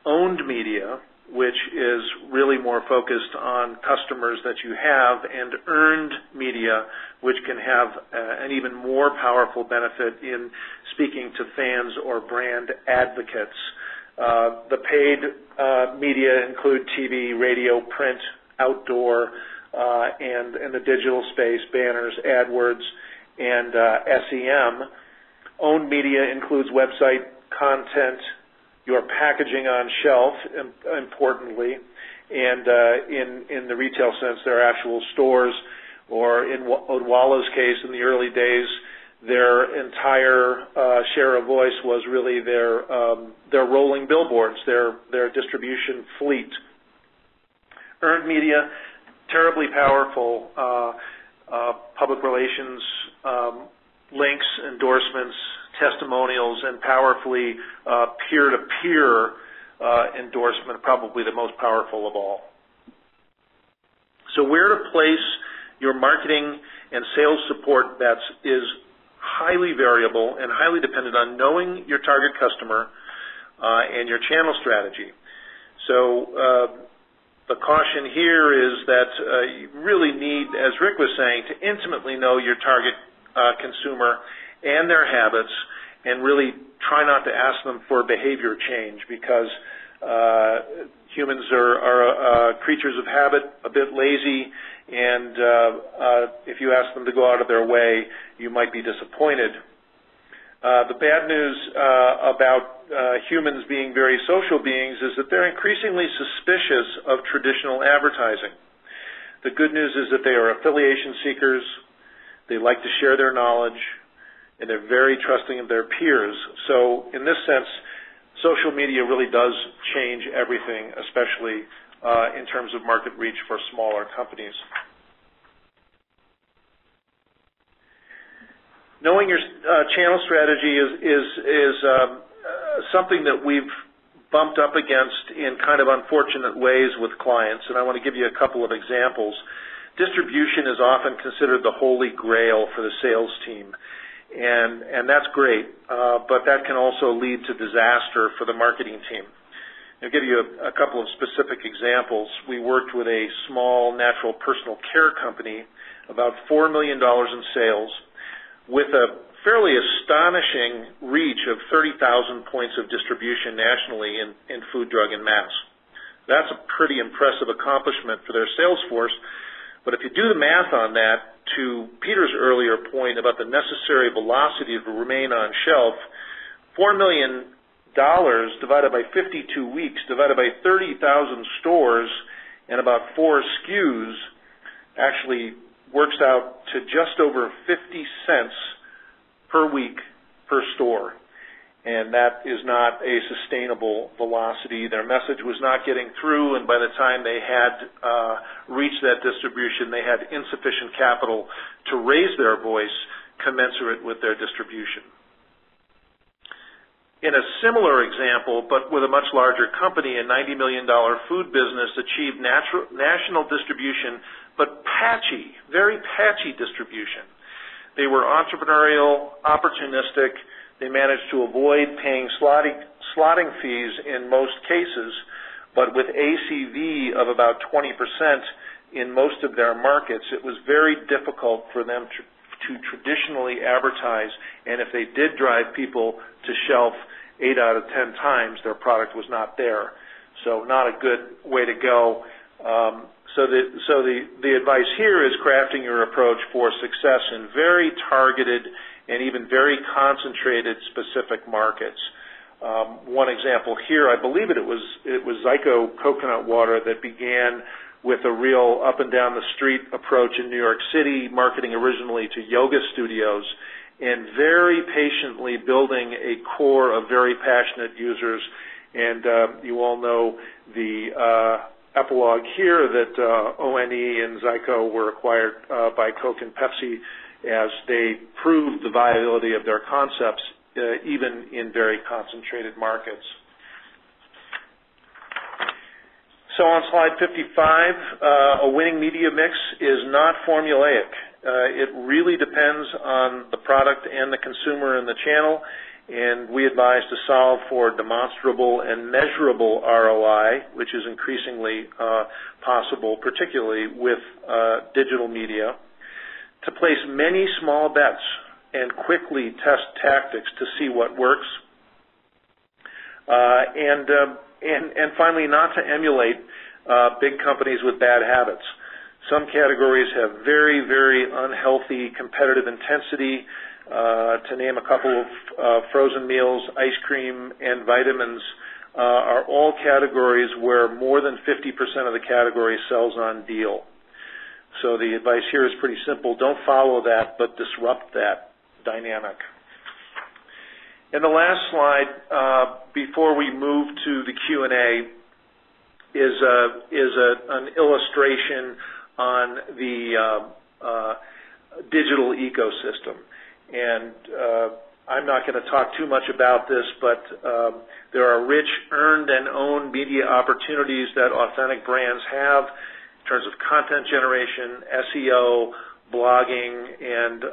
owned media, which is really more focused on customers that you have, and earned media, which can have an even more powerful benefit in speaking to fans or brand advocates. The paid media include TV, radio, print, outdoor, and in the digital space, banners, AdWords, and SEM. Owned media includes website content, your packaging on shelf, importantly, and in the retail sense, there are actual stores, or in Odwala's case, in the early days, their entire share of voice was really their rolling billboards, their distribution fleet. Earned media, terribly powerful public relations, links, endorsements, testimonials, and powerfully peer-to-peer endorsement, probably the most powerful of all. So where to place your marketing and sales support bets is highly variable and highly dependent on knowing your target customer and your channel strategy. So the caution here is that you really need, as Rick was saying, to intimately know your target consumer and their habits, and really try not to ask them for behavior change, because humans are creatures of habit, a bit lazy, and if you ask them to go out of their way, you might be disappointed. The bad news about humans being very social beings is that they're increasingly suspicious of traditional advertising. The good news is that they are affiliation seekers, they like to share their knowledge, and they're very trusting of their peers. So in this sense, social media really does change everything, especially in terms of market reach for smaller companies. Knowing your channel strategy is something that we've bumped up against in kind of unfortunate ways with clients, and I want to give you a couple of examples. Distribution is often considered the holy grail for the sales team, and that's great, but that can also lead to disaster for the marketing team. I'll give you a couple of specific examples. We worked with a small natural personal care company, about $4 million in sales, with a fairly astonishing reach of 30,000 points of distribution nationally in food, drug, and mass. That's a pretty impressive accomplishment for their sales force, but if you do the math on that, to Peter's earlier point about the necessary velocity to remain on shelf, $4 million divided by 52 weeks, divided by 30,000 stores and about 4 SKUs, actually works out to just over 50 cents per week per store. And that is not a sustainable velocity. Their message was not getting through, and by the time they had reached that distribution, they had insufficient capital to raise their voice commensurate with their distribution. In a similar example, but with a much larger company, a $90 million food business achieved national distribution, but patchy, very patchy distribution. They were entrepreneurial, opportunistic. They managed to avoid paying slotting fees in most cases, but with ACV of about 20% in most of their markets, it was very difficult for them to traditionally advertise, and if they did drive people to shelf 8 out of 10 times, their product was not there. So not a good way to go. So the advice here is crafting your approach for success in very targeted and even very concentrated specific markets. One example here, I believe it was Zyko coconut water that began with a real up and down the street approach in New York City, marketing originally to yoga studios, and very patiently building a core of very passionate users. And you all know the epilogue here that ONE and Zyko were acquired by Coke and Pepsi as they proved the viability of their concepts even in very concentrated markets. So on slide 55, a winning media mix is not formulaic. It really depends on the product and the consumer and the channel, and we advise to solve for demonstrable and measurable ROI, which is increasingly possible, particularly with digital media, to place many small bets and quickly test tactics to see what works, and finally not to emulate big companies with bad habits. Some categories have very, very unhealthy competitive intensity. To name a couple of frozen meals, ice cream, and vitamins are all categories where more than 50% of the category sells on deal. So the advice here is pretty simple. Don't follow that, but disrupt that dynamic. And the last slide, before we move to the Q&A, is an illustration on the digital ecosystem. And I'm not going to talk too much about this, but there are rich earned and owned media opportunities that authentic brands have in terms of content generation, SEO, blogging, and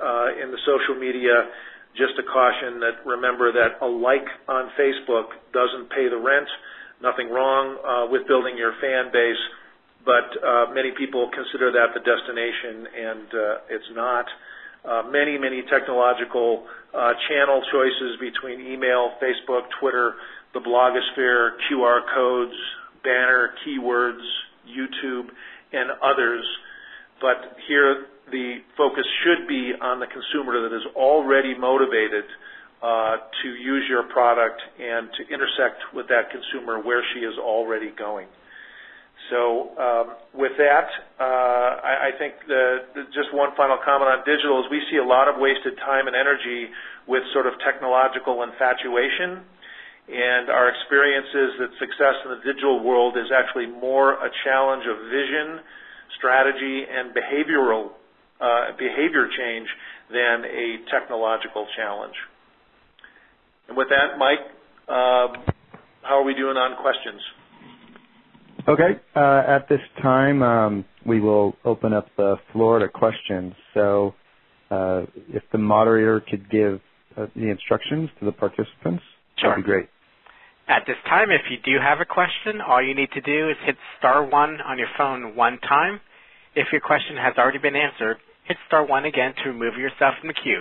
in the social media. Just a caution that remember that a like on Facebook doesn't pay the rent. Nothing wrong with building your fan base, but many people consider that the destination, and it's not. Many technological channel choices between email, Facebook, Twitter, the blogosphere, QR codes, banner, keywords, YouTube, and others. But here the focus should be on the consumer that is already motivated to use your product and to intersect with that consumer where she is already going. So with that, I think just one final comment on digital is we see a lot of wasted time and energy with sort of technological infatuation, and our experience is that success in the digital world is actually more a challenge of vision, strategy, and behavior change than a technological challenge. And with that, Mike, how are we doing on questions? Okay. At this time, we will open up the floor to questions. So if the moderator could give the instructions to the participants, sure. That'd be great. At this time, if you do have a question, all you need to do is hit *1 on your phone one time. If your question has already been answered, hit *1 again to remove yourself from the queue.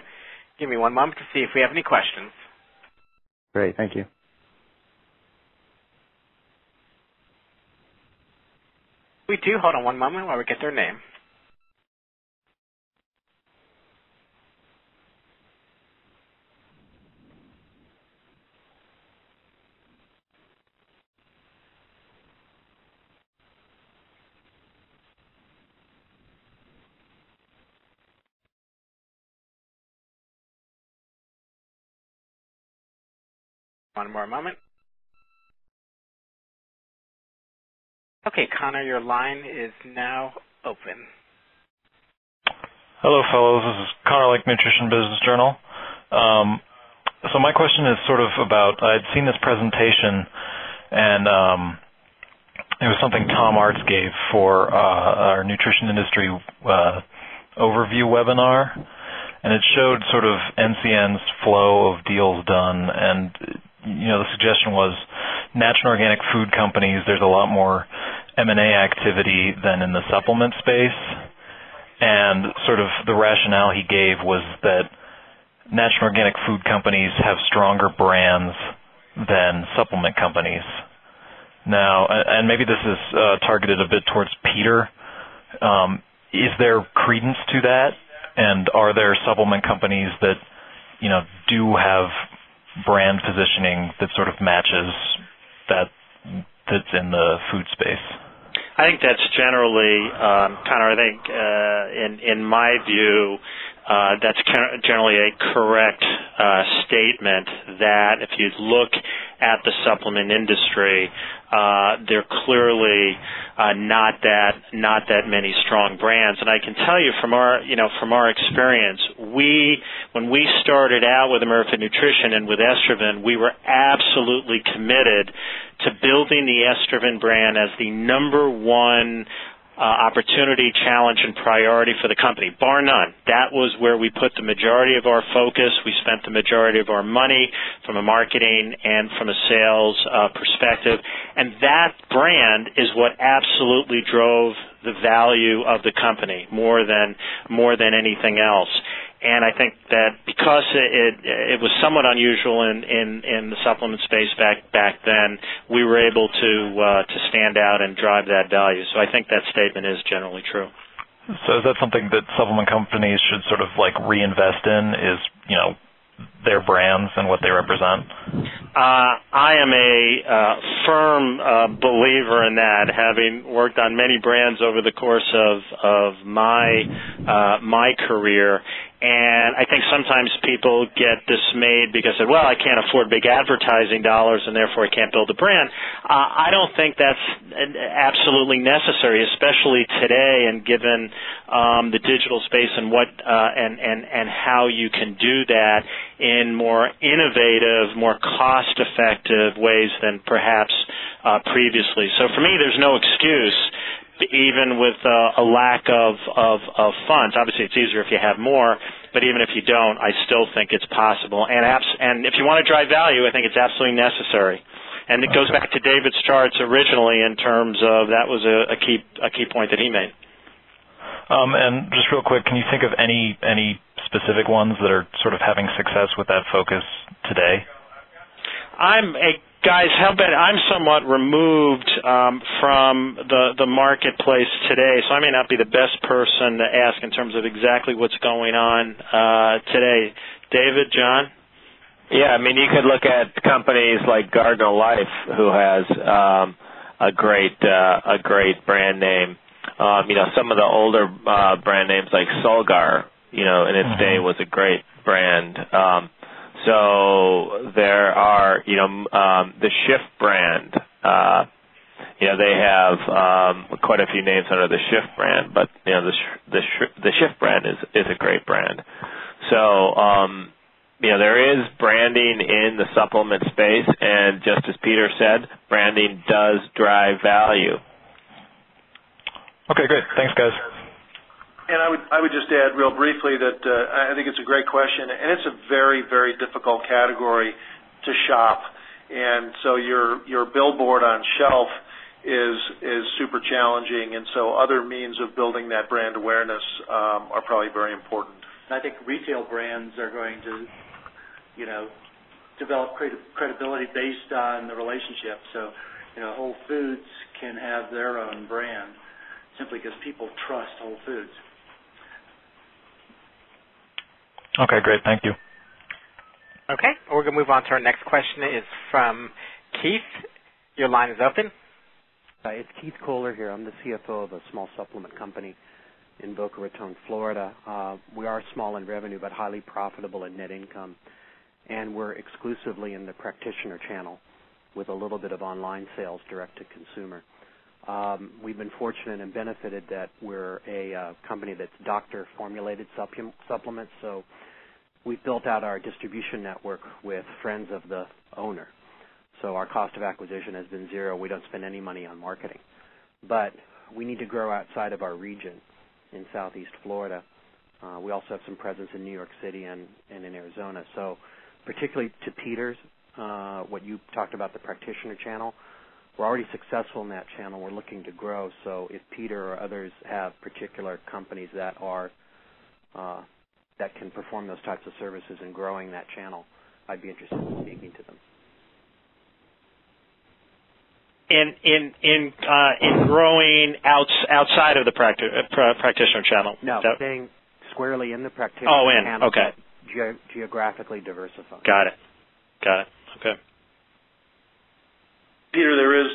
Give me one moment to see if we have any questions. Great. Thank you. We do. Hold on one moment while we get their name. One more moment. Okay, Connor, your line is now open. Hello, fellows. This is Connor Lake, Nutrition Business Journal. So my question is sort of about, I'd seen this presentation, and it was something Tom Arts gave for our nutrition industry overview webinar, and it showed sort of NCN's flow of deals done, and the suggestion was natural and organic food companies, there's a lot more M&A activity than in the supplement space, and sort of the rationale he gave was that natural and organic food companies have stronger brands than supplement companies. Now, and maybe this is targeted a bit towards Peter, is there credence to that, and are there supplement companies that, do have brand positioning that sort of matches that's in the food space? I think that's generally, Connor, I think in my view, that's generally a correct statement that if you look at the supplement industry, there are clearly not that many strong brands. And I can tell you from our experience, when we started out with American Nutrition and with Estroven, we were absolutely committed to building the Estroven brand as the number one opportunity, challenge, and priority for the company, bar none. That was where we put the majority of our focus. We spent the majority of our money from a marketing and from a sales perspective. And that brand is what absolutely drove the value of the company more than anything else. And I think that because it was somewhat unusual in the supplement space back then, we were able to stand out and drive that value. So I think that statement is generally true. So is that something that supplement companies should sort of like reinvest in? Is their brands and what they represent? I am a firm believer in that, having worked on many brands over the course of my career. And I think sometimes people get dismayed because, well, I can't afford big advertising dollars and therefore I can't build a brand. I don't think that's absolutely necessary, especially today and given the digital space and what and how you can do that in more innovative, more cost-effective ways than perhaps previously. So for me, there's no excuse, even with a lack of funds. Obviously, it's easier if you have more, but even if you don't, I still think it's possible. And if you want to drive value, I think it's absolutely necessary. And it goes back to David's charts originally in terms of that was a key point that he made. And just real quick, can you think of any specific ones that are sort of having success with that focus today? Guys, I'm somewhat removed from the marketplace today, so I may not be the best person to ask in terms of exactly what's going on today. David, John? Yeah, I mean, you could look at companies like Gardner Life, who has a great brand name. Some of the older brand names like Solgar, in its day was a great brand. So there are, the Shift brand. They have quite a few names under the Shift brand, but the Shift brand is a great brand. So there is branding in the supplement space, and just as Peter said, branding does drive value. Okay, great. Thanks, guys. And I would just add real briefly that I think it's a great question, and it's a very, very difficult category to shop. And so your billboard on shelf is super challenging, and so other means of building that brand awareness are probably very important. I think retail brands are going to, develop credibility based on the relationship. So, Whole Foods can have their own brand simply because people trust Whole Foods. Okay, great. Thank you. Okay, we're going to move on to our next question. Is from Keith. Your line is open. It's Keith Kohler here. I'm the CFO of a small supplement company in Boca Raton, Florida. We are small in revenue but highly profitable in net income, and we're exclusively in the practitioner channel with a little bit of online sales direct to consumer. We've been fortunate and benefited that we're a company that's doctor-formulated supplements, so we've built out our distribution network with friends of the owner. So our cost of acquisition has been zero. We don't spend any money on marketing. But we need to grow outside of our region in southeast Florida. We also have some presence in New York City and in Arizona. So particularly to Peter's, what you talked about, the practitioner channel, we're already successful in that channel. We're looking to grow. So if Peter or others have particular companies that are that can perform those types of services in growing that channel, I'd be interested in speaking to them. In growing outside of the practitioner channel? No, staying squarely in the practitioner channel. Okay. Geographically diversifying. Got it. Okay. Peter, there is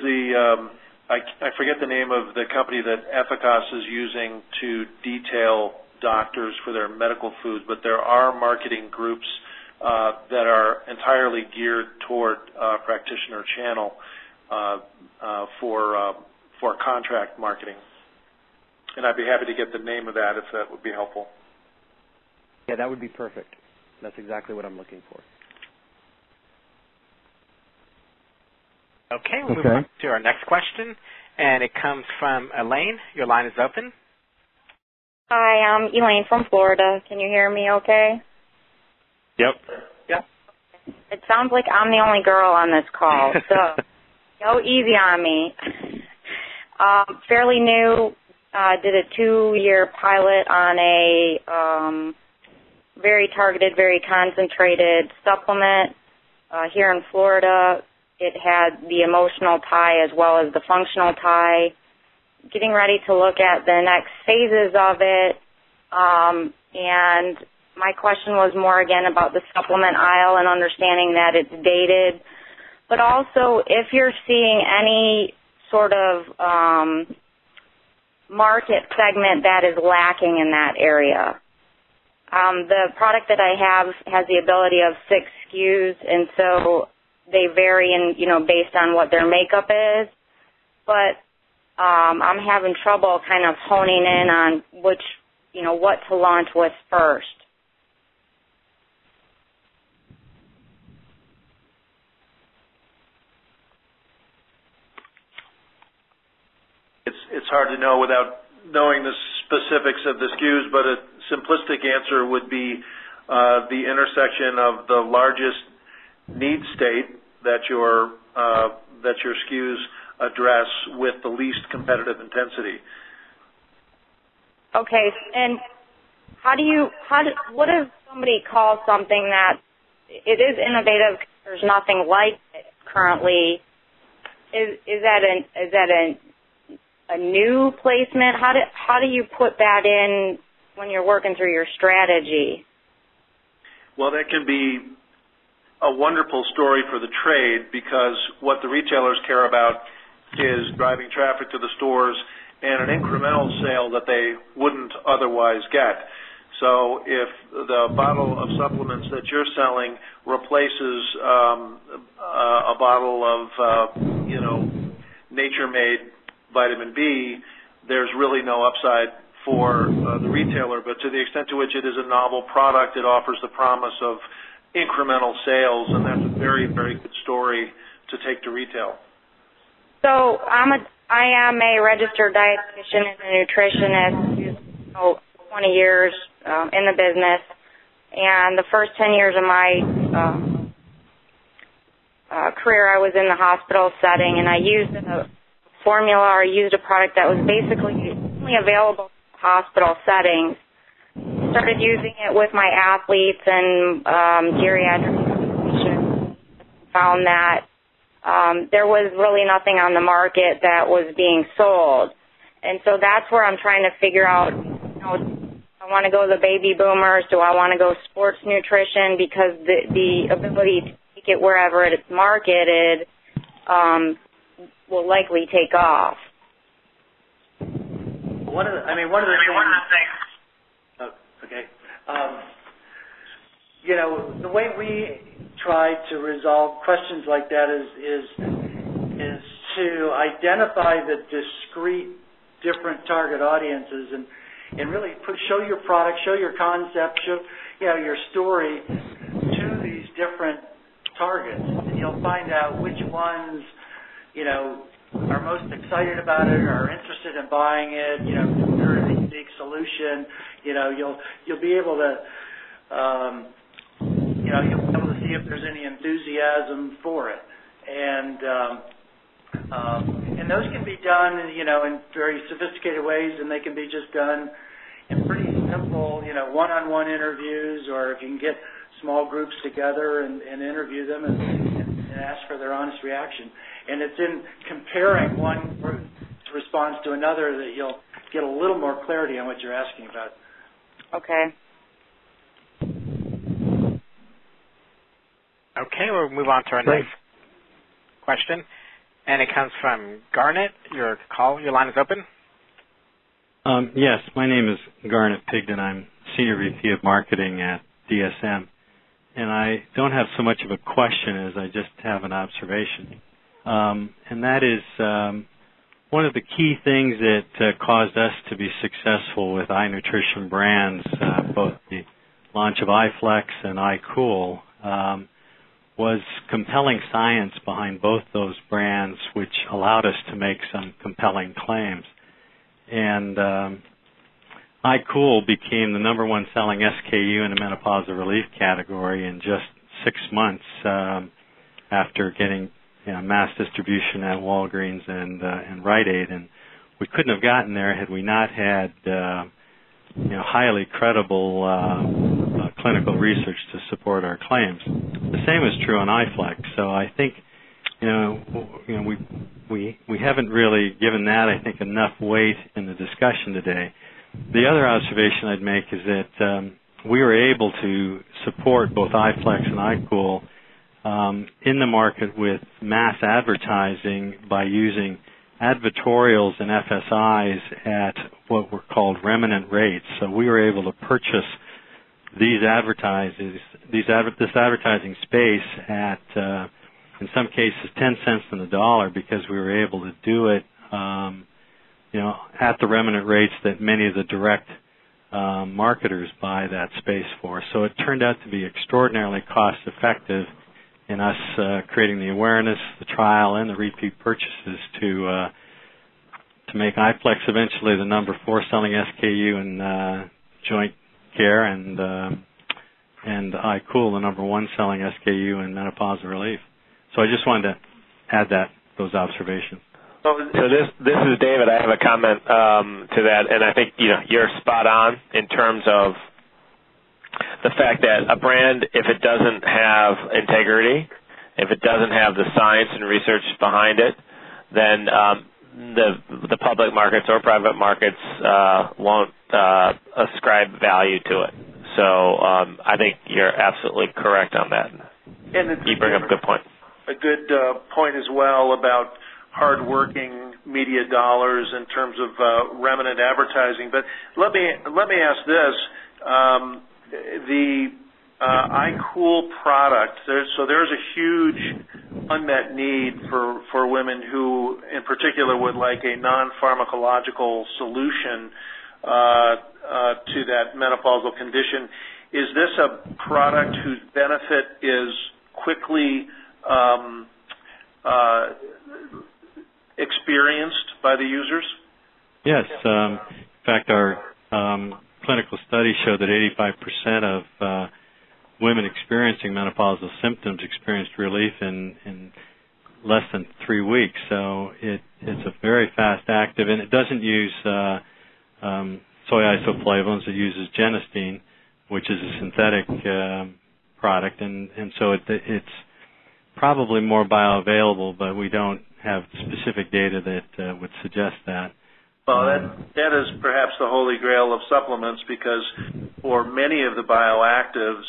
I forget the name of the company that Ethicos is using to detail doctors for their medical foods, but there are marketing groups that are entirely geared toward practitioner channel for contract marketing. And I'd be happy to get the name of that if that would be helpful. Yeah, that would be perfect. That's exactly what I'm looking for. Okay, we'll move on to our next question, and it comes from Elaine. Your line is open. Hi, I'm Elaine from Florida. Can you hear me okay? Yep. It sounds like I'm the only girl on this call, so go easy on me. Fairly new, did a 2-year pilot on a very targeted, very concentrated supplement here in Florida. It had the emotional tie as well as the functional tie. getting ready to look at the next phases of it, and my question was more again about the supplement aisle and understanding that it's dated, but also if you're seeing any sort of market segment that is lacking in that area. The product that I have has the ability of 6 SKUs, and so they vary in, based on what their makeup is, but I'm having trouble kind of honing in on which, what to launch with first. It's hard to know without knowing the specifics of the SKUs, but a simplistic answer would be the intersection of the largest need state that your SKUs address with the least competitive intensity. Okay, and what does somebody call something that it is innovative? There's nothing like it currently. Is that a new placement? How do you put that in when you're working through your strategy? Well, that can be a wonderful story for the trade, because what the retailers care about is driving traffic to the stores and an incremental sale that they wouldn't otherwise get. So if the bottle of supplements that you're selling replaces a bottle of, nature-made vitamin B, there's really no upside for the retailer. But to the extent to which it is a novel product, it offers the promise of incremental sales, and that's a very, very good story to take to retail. So I am a registered dietitian and a nutritionist, 20 years in the business, and the first 10 years of my career I was in the hospital setting, and I used a formula or used a product that was basically only available in hospital settings. Started using it with my athletes and geriatric patients. Found that there was really nothing on the market that was being sold. And so that's where I'm trying to figure out, I want to go the baby boomers, do I want to go sports nutrition, because the ability to take it wherever it's marketed will likely take off. One of the things. Okay. The way we try to resolve questions like that is to identify the discrete, different target audiences and really show your product, show your concept, show your story to these different targets, and you'll find out which ones are most excited about it, are interested in buying it, consider it a unique solution. You'll be able to you'll be able to see if there's any enthusiasm for it, and those can be done in very sophisticated ways, and they can be just done in pretty simple one-on-one interviews, or if you can get small groups together and interview them and ask for their honest reaction. And it's in comparing one group's response to another that you'll get a little more clarity on what you're asking about. Okay. Okay, we'll move on to our next question, and it comes from Garnet. Your line is open. Yes, my name is Garnet Pigden. I'm Senior VP of Marketing at DSM, and I don't have so much of a question as I just have an observation. And that is one of the key things that caused us to be successful with iNutrition brands, both the launch of iFlex and iCool, was compelling science behind both those brands, which allowed us to make some compelling claims. And iCool became the number one selling SKU in the menopausal relief category in just 6 months after getting mass distribution at Walgreens and Rite Aid, and we couldn't have gotten there had we not had highly credible clinical research to support our claims. The same is true on iFlex. So I think we haven't really given that, I think, enough weight in the discussion today. The other observation I'd make is that we were able to support both iFlex and iCool in the market with mass advertising by using advertorials and FSIs at what were called remnant rates. So we were able to purchase this advertising space at, in some cases, 10 cents on the dollar, because we were able to do it, at the remnant rates that many of the direct marketers buy that space for. So it turned out to be extraordinarily cost-effective in us creating the awareness, the trial, and the repeat purchases to make iFlex eventually the number 4 selling SKU in joint care, and iCool the number 1 selling SKU in menopausal relief. So I just wanted to add those observations. So this is David. I have a comment to that, and I think you're spot on in terms of the fact that a brand, if it doesn't have integrity, if it doesn't have the science and research behind it, then the public markets or private markets won't ascribe value to it. So I think you're absolutely correct on that. And you bring up a good point. A good point as well about hard-working media dollars in terms of remnant advertising. But let me ask this: the iCool product. There's a huge unmet need for women who, in particular, would like a non-pharmacological solution to that menopausal condition. Is this a product whose benefit is quickly experienced by the users? Yes. In fact, our clinical studies show that 85% of women experiencing menopausal symptoms experienced relief in less than 3 weeks. So it's a very fast active, and it doesn't use soy isoflavones. It uses genistein, which is a synthetic product, and so it's probably more bioavailable, but we don't have specific data that would suggest that. Well, that is perhaps the holy grail of supplements, because for many of the bioactives,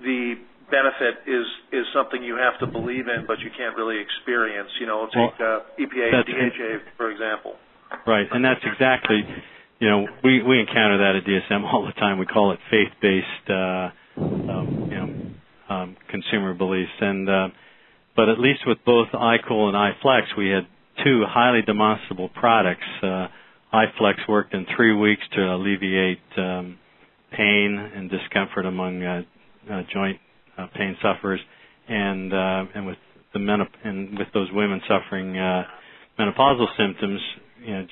the benefit is something you have to believe in, but you can't really experience. Take EPA and DHA, for example. Right, and that's exactly, we encounter that at DSM all the time. We call it faith-based, consumer beliefs, and but at least with both iCool and iFlex, we had 2 highly demonstrable products. iFlex worked in 3 weeks to alleviate pain and discomfort among joint pain sufferers, and with those women suffering menopausal symptoms,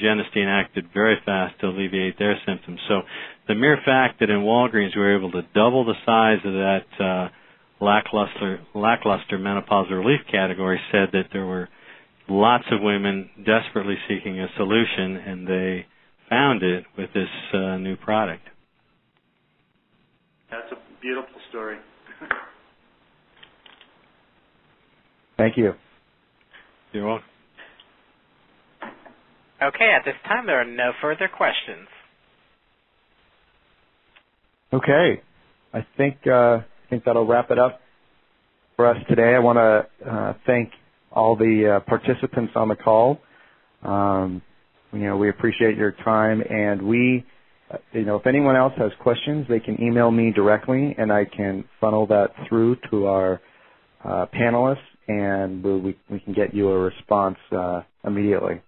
genistein acted very fast to alleviate their symptoms. So the mere fact that in Walgreens we were able to double the size of that lackluster menopausal relief category said that there were lots of women desperately seeking a solution, and they found it with this new product. That's a beautiful story. Thank you. You're welcome. Okay, at this time there are no further questions. Okay, I think that'll wrap it up for us today. I want to thank all the participants on the call. We appreciate your time, and if anyone else has questions, they can email me directly, and I can funnel that through to our panelists, and we can get you a response immediately.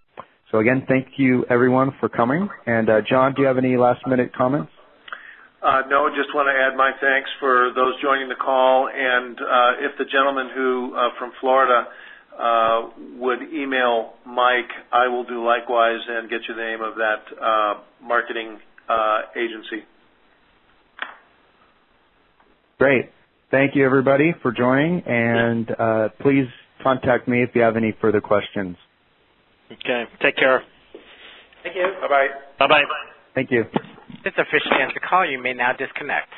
So again, thank you everyone for coming. And John, do you have any last-minute comments? No, just want to add my thanks for those joining the call, and if the gentleman who from Florida would email Mike, I will do likewise and get you the name of that marketing agency. Great. Thank you, everybody, for joining, and please contact me if you have any further questions. Okay. Take care. Thank you. Bye-bye. Bye-bye. Thank you. This officially ends the call. You may now disconnect.